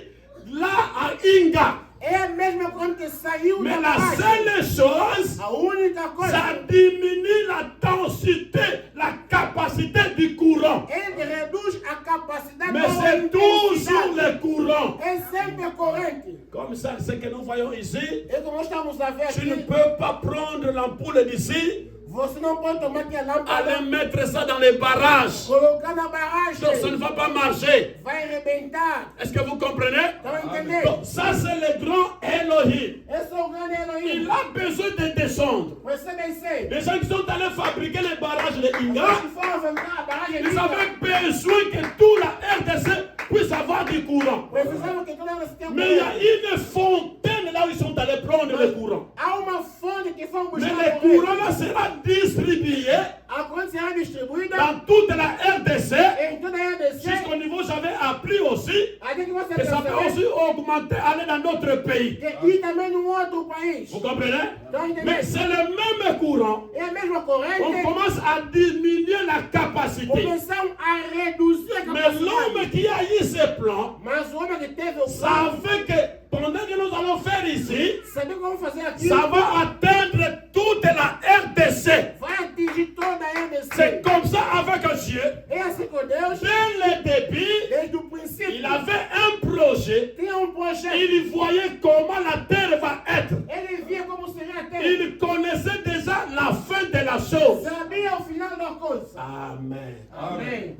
là à Inga. É a mesma coisa que saiu Mais da la barragem. seule chose, A única coisa ça diminue la densité, la capacité du courant. ele reduz a capacidade Mais da c'est toujours intensidade. le courant. É sempre corrente. Comme ça, ce que nous voyons ici, É como nós estamos a ver tu ne aqui. peux pas prendre l'ampoule d'ici, Você não pode tomar aqui a lâmpada, aller mettre ça dans les barrages. colocar na Donc ça ne barragem. va pas marcher. Vai arrebentar. Est-ce que vous comprenez? Estão a entender? Donc, ça, c'est le grand Elohim. Esse é o grande Il Elohim. a besoin de descendre. Você descer. Les gens qui sont allés fabriquer les barrages de Os Inga, que foram fabricar a barragem ils limpa, avaient besoin que toute la RDC puisse avoir du courant. precisavam que toda ela se tenha Mais il y a corrente. une fontaine là où ils sont allés prendre le courant. Há uma fonte que foi Mais buscar le a courant corrente. là sera distribué A corrente será distribuída dans toute la RDC. em toda a RDC. Jusqu'au niveau, j'avais appris aussi Até que você que ça peut aussi perceber augmenter, aller dans d'autres pays. que ir também num outro país. Vous comprenez? Estão a Mais entender? c'est le même courant. É a mesma On corrente. commence à diminuer la capacité. Começam a reduzir a Mais capacidade. l'homme qui a eu ce plan Mas o homem que teve o plano, savait que pendant que nous allons faire ici, sabe o que vamos fazer aqui? ça va atteindre toute la RDC. Vai atingir toda a C'est RDC. comme ça avec Dieu. É assim com Deus, Dès le début, desde o il princípio, avait un projet. tinha projeto. Il voyait comment la terre va être. Ele via como seria a terra. Il connaissait déjà la fin de la chose. Sabia o final da coisa. Amen. Amém.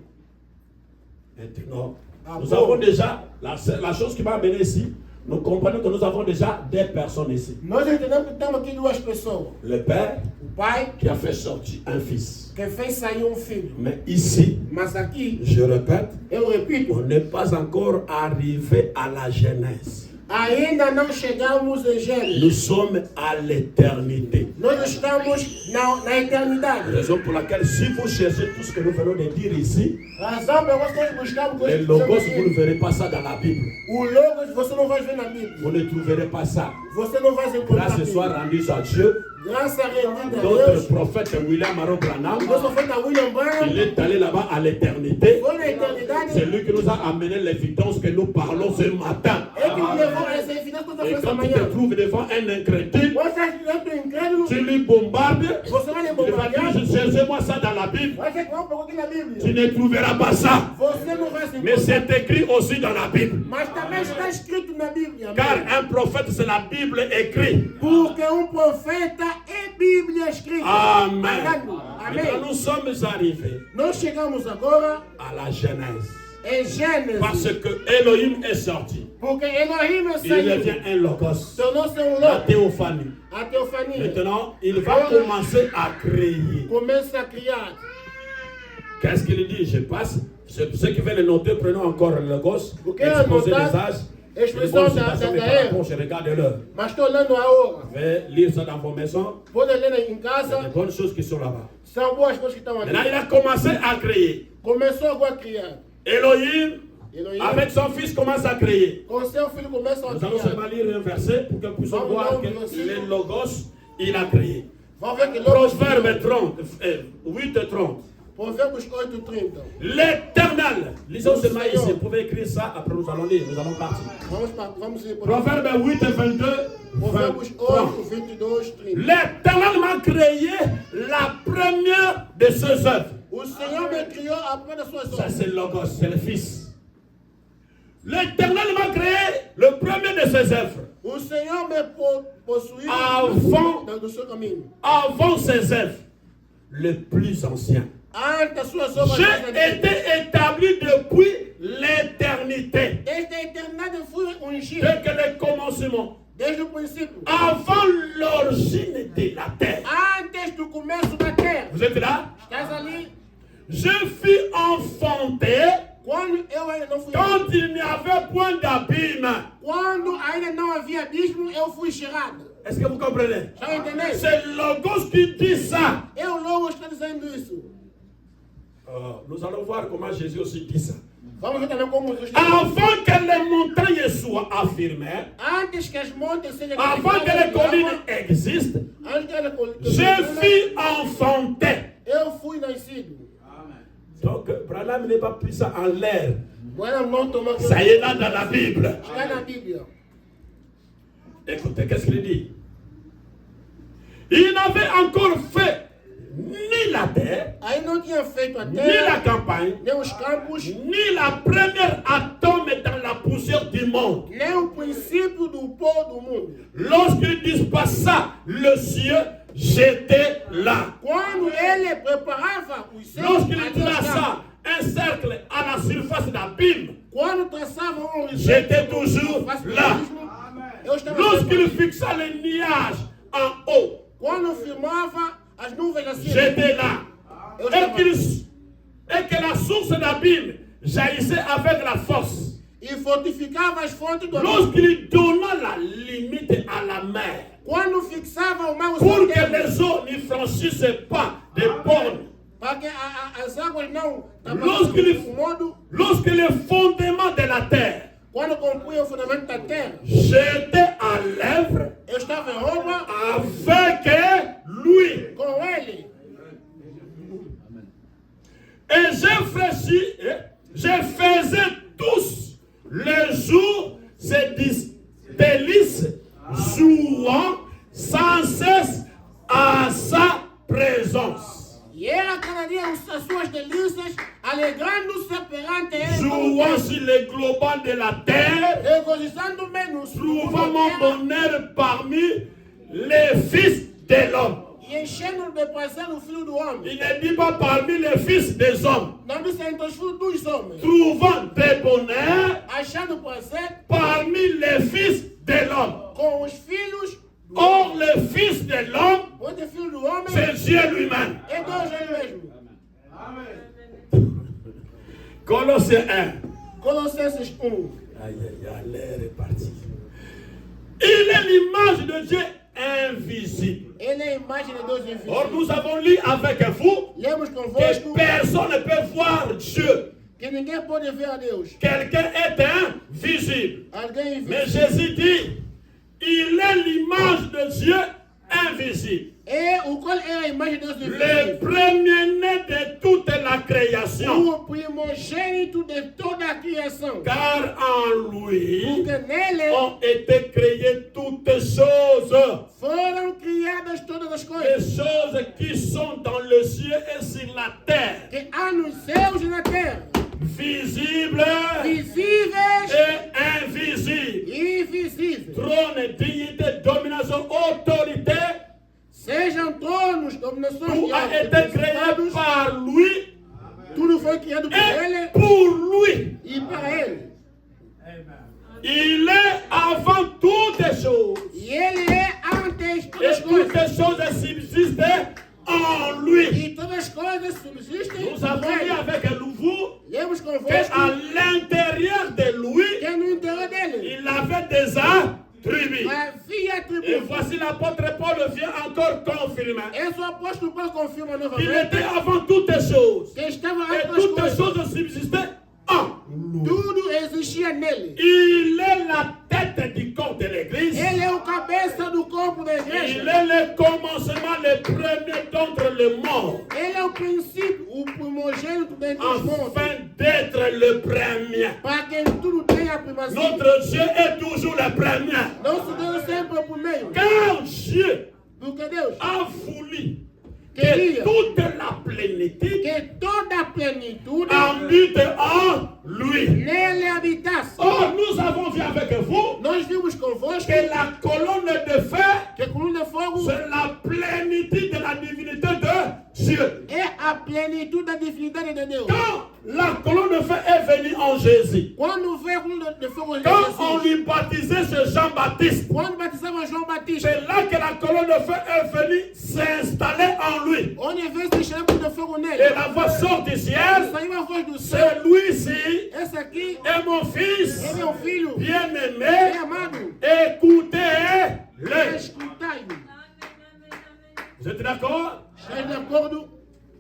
Maintenant, Ah, nous bon. avons déjà la chose qui m'a amené ici. Nous comprenons que nous avons déjà des personnes ici. Nós entendemos que temos aqui duas pessoas. Le père O pai qui a fait sortir un fils. que fez sair filho. Mais ici, Mas aqui, je répète, eu repito, on n'est pas encore arrivé à la Genèse. ainda não chegamos em Gênesis. Nous sommes à l'éternité. Nós estamos na eternidade. Raison pour laquelle, si vous cherchez tout ce que nous venons de dire ici, Razão pela qual nós buscamos les coisas logos, que vous ne verrez pas ça dans la Bible. o logos você não vai ver na Bíblia. Vous ne trouverez pas ça. Você não vai encontrar. Grâce soit rendue à Dieu. Graças a rendida a Notre Deus. prophète William Maro Branham, Nosso feito a William Branham il est allé là-bas à l'éternité. foi na eternidade. C'est lui qui nous a amené l'évidence que nous parlons ce matin. É que nos levou a essa evidência toda Et essa quand tu te manhã. trouves devant un incrédule, Você acha que é incrédulo? tu lui bombardes. Você vai lhe Il va bombardear? dire, cherchez-moi ça dans la Bible. Vai ser que vamos pegar aqui na Tu Bíblia. ne trouveras pas ça. Você não vai se Mais encontrar. c'est écrit aussi dans la Bible. Mas também está escrito na Bíblia. Car Amém. un prophète, c'est la Bible écrite. Porque profeta é Bíblia escrita. Amen. Amém. Maintenant, nous sommes arrivés Nós chegamos agora à la Genèse. em Gênesis. Parce que Elohim est sorti. Porque Elohim Il saiu. devient un logos. Tornou-se La louco. théophanie. A teofania. Maintenant, il va commencer à créer. Começa a criar. Qu'est-ce qu'il dit? Je passe. Ceux qui veulent le noter, prenons encore le logos. Ok, Exposer les notar. âges. Expressão Une bonne da citation, mais par era. rapport, je regarde l'heure. Mas estou olhando a hora. Je vais lire ça dans vos maisons. Pode ler em Il y a des casa. bonnes choses qui sont là-bas. São boas coisas que estão Maintenant, ali. il a commencé à créer. Começou agora a criar. Elohim, Elohim, avec son fils, commence à créer. com seu filho começa a Nous allons criar. seulement lire un verset pour que nous puissions Vamos voir lá, que um versículo. les logos, il a créé. Vamos ver que logo. Proverbe 30, 8:30. Provérbios 8:30. L'éternel. Lisons Le seulement Seigneur. ici. Vous pouvez écrire ça, après nous allons lire, nous allons partir. Vamos ler. Proverbe 8 et 22. Provérbios 8, 22, 30. L'éternel m'a créé la première de ses œuvres. O Senhor me criou a primeira das suas Ça obras. c'est le logos, c'est le fils. l'Éternel m'a créé le premier de ses œuvres. O Senhor me possuiu do seu caminho. Avant ses œuvres, le plus ancien. Antes das suas obras. J'ai été établi depuis l'éternité. Desde a eternidade fui ungido. Dès que le commencement. Desde o princípio. Avant l'origine de la terre. Antes do começo da terra. Vous êtes là? Estás ali? Je fus enfanté. Quando eu ainda não fui. Quand il n'y avait point d'abîme. Quando ainda não havia abismo, eu fui gerado. Est-ce que vous comprenez? Já entendeu? C'est Logos qui dit ça. Eu logo estou dizendo isso. Nous allons voir comment Jésus aussi dit ça. Vamos ver também como Jesus. Avant que les montagnes soient affirmées, Antes que as montes sejam. avant que les collines existent, je fus enfanté. Eu fui nascido. Donc, Branham n'est pas pris ça en l'air. Não tomou. Ça y est là dans la Bible. Está na Bíblia. Écoutez, qu'est-ce qu'il dit? Il n'avait encore fait ni la terre, Aí não tinha feito a ni la terra, campagne, nem os campos, ni la première atome dans la poussière du monde. nem o princípio do pó do mundo. Lorsqu'il dispassa le ciel, j'étais là. Quando ele preparava os céus, Lorsqu'il traça un cercle à la surface d'abîme, quando traçava horizonte, j'étais toujours là. eu estava Lorsqu'il fixa les nuages en haut, quando firmava as nuvens assim, j'étais là. eu estava Et que la source d'abîme jaillissait avec la force. e fortificava as fontes do mar. Lorsqu'il donna la limite à la mer, Quando fixava o mar pour que les eaux ne franchissent pas des bornes, para que as águas não lorsque le fondement de la terre, quando compunha o fundamento da terra, j'étais à l'œuvre eu estava em obra avec lui. com ele. Et je faisais tous les jours ces délices, jouant sans cesse à sa présence. E era cada dia as suas delícias, alegrando-se perante ele. Jouant sur les globales de la terre, Regozijando-me nos trouvant mon bonheur parmi les fils de l'homme. e enchendo de prazer o filho do homem. Il ne dit pas parmi les fils des hommes. Não disse entre os filhos dos homens. Trouvant des bonheurs Achando prazer parmi les fils de l'homme. com os filhos. Or, le fils de l'homme, Onde o filho do homem c'est Dieu lui-même. é Deus ele mesmo. Colossiens 1. Colossenses 1. Aïe, aïe, aïe, l'air est parti. Il est l'image de Dieu invisible. Ele é a imagem de Deus invisível. Or, nous avons lu avec vous Lemos que convosco personne ne peut voir Dieu. que ninguém pode ver a Deus. Quelqu'un est invisible. Alguém Mais invisível. Jésus dit, il est l'image de Dieu invisible. É o qual é a imagem de Deus Le invisível. premier-né de toute la création. O primogênito de toda a criação. Car en lui Porque nele ont été créées toutes choses. foram criadas todas as Les coisas choses qui sont dans le ciel et sur la terre. que há nos céus e na terra, Visibles visíveis et invisibles. e invisíveis. Trône, dignité, domination, autorité. Sejam tronos, dominações Tout e a été créé autoridades, par lui tudo foi criado por et ele pour lui. e para ele. Il est avant toutes choses. E ele é antes de todas Et as toutes coisas. choses subsistent en lui. E todas as coisas subsistem Nous avons por vu ele. avec vous Lemos qu'à convosco l'intérieur de lui, que no interior dele il avait des attributs. havia Et atributos. voici l'apôtre Paul vient encore confirmer. Esse o apóstolo Paulo confirma Il novamente était avant toutes choses. que estava Et antes das toutes coisas. choses subsistaient en lui. Tudo existia nele. Il est la tête du corps de l'église. Ele é o cabeça do corpo da Il igreja. est le commencement, le premier d'entre les morts. Ele é o princípio, o primogênito dentre os mortos. Afin d'être le premier. Para que em tudo tenha a primazia. Notre Dieu est toujours le premier. Nosso Deus sempre é o primeiro. Car Dieu Porque Deus a voulu que queria toute la plénitude que toda a plenitude habite en lui. nele habitasse. Or, finitude da divinidade de Deus. Quand la colonne de feu est venue en Jésus, Quando veio a coluna de fogo em quand on Jesus, lui baptisait ce Jean-Baptiste, quando batizava João Batista, c'est là que la colonne de feu est venue s'installer en lui. onde veio se encher a coluna de fogo Et nele, la voix sort du ciel. saiu a voz do céu. Celui-ci Esse aqui est mon fils é meu filho, bem bien-aimé. amado. Écoutez-le. Escutai-o. Vous êtes d'accord? Está de acordo?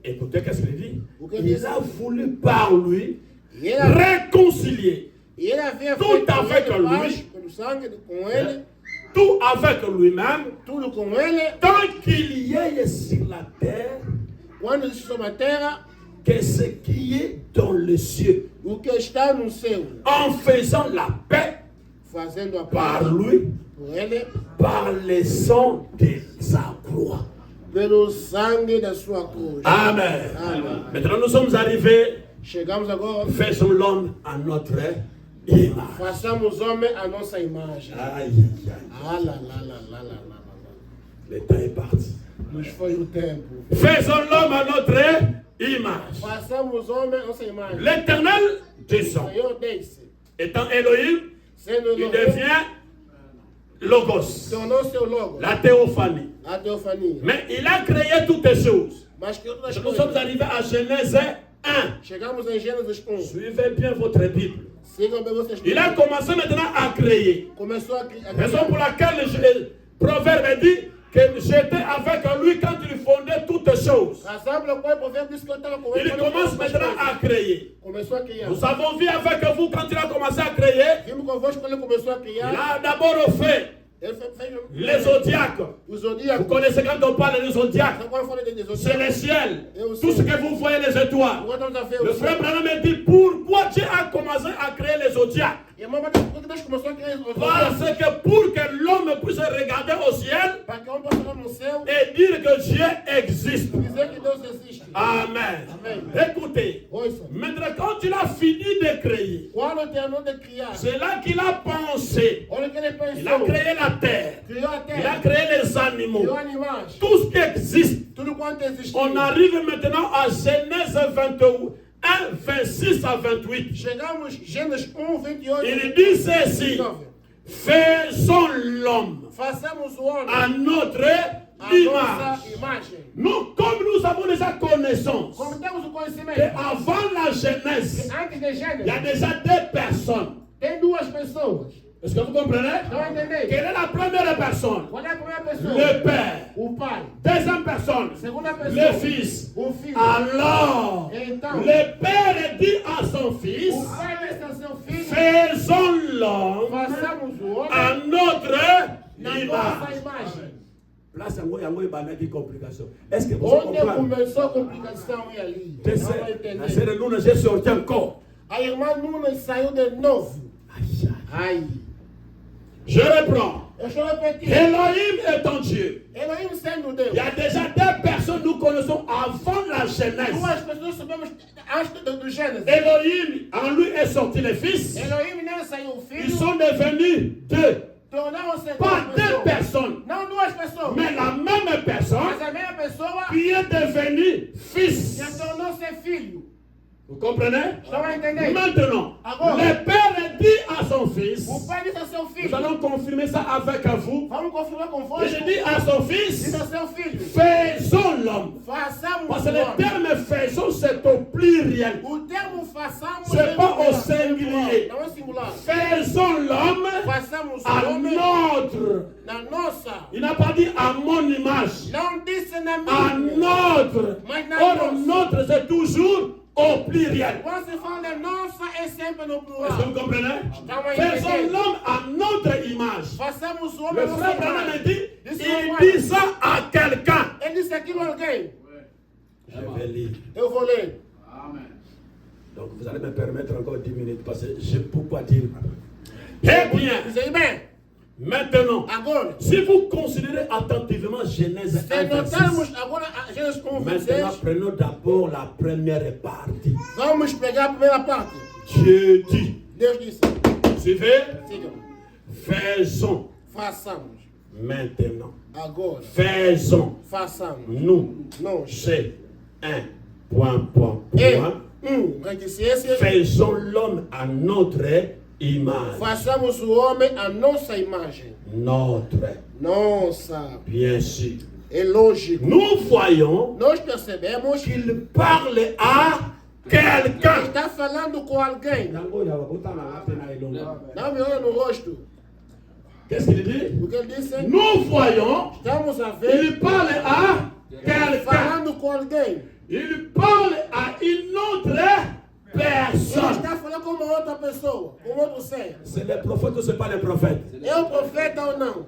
Écoutez, qu'est-ce qu'il dit? O que Il diz? a voulu par lui E ele, réconcilier e ele havia Tudo feito a ver com com ele paz, lui. pelo sangue, com ele, tout avec lui-même, tudo com ele. tant qu'il y ait sur la terre Quando existe sobre a terra, que ce qui est dans les cieux, o que está no céu, en faisant la paix fazendo a par paz lui, por ele, par le sang de sa croix. pelo sangue da sua cruz. Amen. Amen. Maintenant, nous sommes arrivés. Chegamos agora, Faisons l'homme à notre image. façamos homem a nossa imagem. Aïe, aïe, aïe. Ah lá, lá, lá, lá, lá, lá, lá. Le temps est parti. Nos foi o tempo. Faisons l'homme à notre image. Façamos homem a nossa imagem. L'éternel O descend. Senhor desce. Étant Elohim, Sendo il Elohim, devient Logos, tornou seu logo, la théophanie. a teofania. Mais il a créé toutes les choses. Mas que outras Nous sommes coisas. arrivés à Genèse 1. Chegamos em Gênesis 1. Suivez bien votre Bible. Sigam bem vocês. Il a commencé maintenant à créer. Começou a criar. Raison pour laquelle le proverbe dit que j'étais avec lui quand il fondait toutes choses. Razão pela qual o provérbio disse que eu estava com ele. Il commence maintenant à créer. Começou a criar. Nous avons vu avec vous quand il a commencé à créer. Vimos convosco quando ele começou a Il criar. a d'abord fait Ele fez les zodiacs. o Vous zodíaco. connaissez quand on parle des zodiacs, Então, quando fala de c'est zodíaco, le ciel. Eu Tout ce sei. que vous voyez, les étoiles. agora estamos a ver Le o frère céu. Branham me dit pourquoi Dieu a commencé à créer les zodiacs. E a mamãe por que Deus começou a criar os Parce zodíacos? que pour que l'homme puisse regarder au ciel Para que o homem possa olhar no céu et dire que Dieu existe. e dizer que Deus existe. Amen. Amen. Écoutez, Ouça. maintenant quand il a fini de créer, Quando terminou de criar, c'est là qu'il a pensé. olha o que ele Il a pensou. créé la terre. Criou a Il a terra, créé les animaux. criou animais. Tout ce qui existe. Tudo quanto existe. On arrive maintenant à Genèse 21, 26 à 28. Chegamos Gênesis 1, 28. Il dit ceci. Faisons l'homme Façamos o homem à notre a image. nossa imagem. Nous, comme nous avons déjà connaissance Como temos o conhecimento, qu'avant la Genèse, antes de il y Gênesis, a déjà deux personnes. tem duas pessoas. Est-ce que vous comprenez? Estão a entender? Quelle est la première personne? Qual é a primeira pessoa? Le Père. O pai. Deuxième personne, Segunda le pessoa. Fils. O filho. Alors, Então, le Père dit à son Fils, o pai disse ao seu filho, faisons l'homme façamos o homem à notre na nossa image. imagem. Place yango yango ebanda di complication. Est-ce que vous Onde comprenez? começou a complicação é ali. Não vai La entender. sœur Luna, j'ai sorti encore. A irmã Nuna saiu de novo. Ai. Je reprends. Eu estou repetindo. Elohim est en Dieu. Elohim sendo Il Deus. y a déjà deux personnes que nous connaissons avant la Genèse. Duas pessoas sabemos antes do Gênesis. Elohim, en lui est sorti le Fils. Elohim nele saiu o Ils filho. sont devenus deux. Tornaram-se Pas duas deux pessoas. personnes, Não duas pessoas. mais la même personne Mas a mesma pessoa qui est devenue Fils. já tornou-se filho. Vous comprenez? Estão a entender? Maintenant, Agora. le Père dit à son Fils, O pai disse ao seu nous filho. allons confirmer ça avec vous. Vamos confirmar Et convosco. je dis à son Fils, Diz ao seu filho. faisons l'homme. Façamos Parce o que le homem. terme faisons, c'est au pluriel. O termo façamos C'est é pas au singular. singulier. Não é singular. Faisons l'homme Façamos o à homem notre. na nossa. Il n'a pas dit à mon image. Não disse na À minha. notre. Mas na Or, nossa. notre, c'est toujours au pluriel. Quando se fala de nossa, é sempre no Est-ce que plural. vous comprenez? Estão a Faisons entender? l'homme à notre image. Façamos o homem Le à nossa frère Branham imagem. dit, Isso il não dit ça à quelqu'un. Ele disse aquilo a alguém. Je vais lire. Eu vou ler. Donc vous allez me permettre encore 10 minutes parce que je ne peux pas dire. Eh bien, Diz aí bem. maintenant, Agora, si vous considérez attentivement Genèse se 1, 26, notarmos agora a Gênesis 1, maintenant 26, prenons d'abord la première partie. vamos pegar a primeira parte. Dieu dit, Deus disse, suivez, sigam, faisons façamos. maintenant, Agora, faisons façamos. nous, Nós, c'est un Faisons l'homme à notre image. Façamos o homem à nossa imagem. Nossa. Bien sûr. É lógico. Nous voyons Nós percebemos que qu'il parle à quelqu'un. está falando com alguém. Não me olha no rosto. Qu'est-ce qu'il dit? O que ele disse? Nous voyons, Estamos a ver. il parle à quelqu'un. Falando com alguém. Il parle à une autre Ele personne. está falando com uma outra pessoa, com outro ser. C'est les prophètes ou c'est pas les prophètes? É o profeta ou não?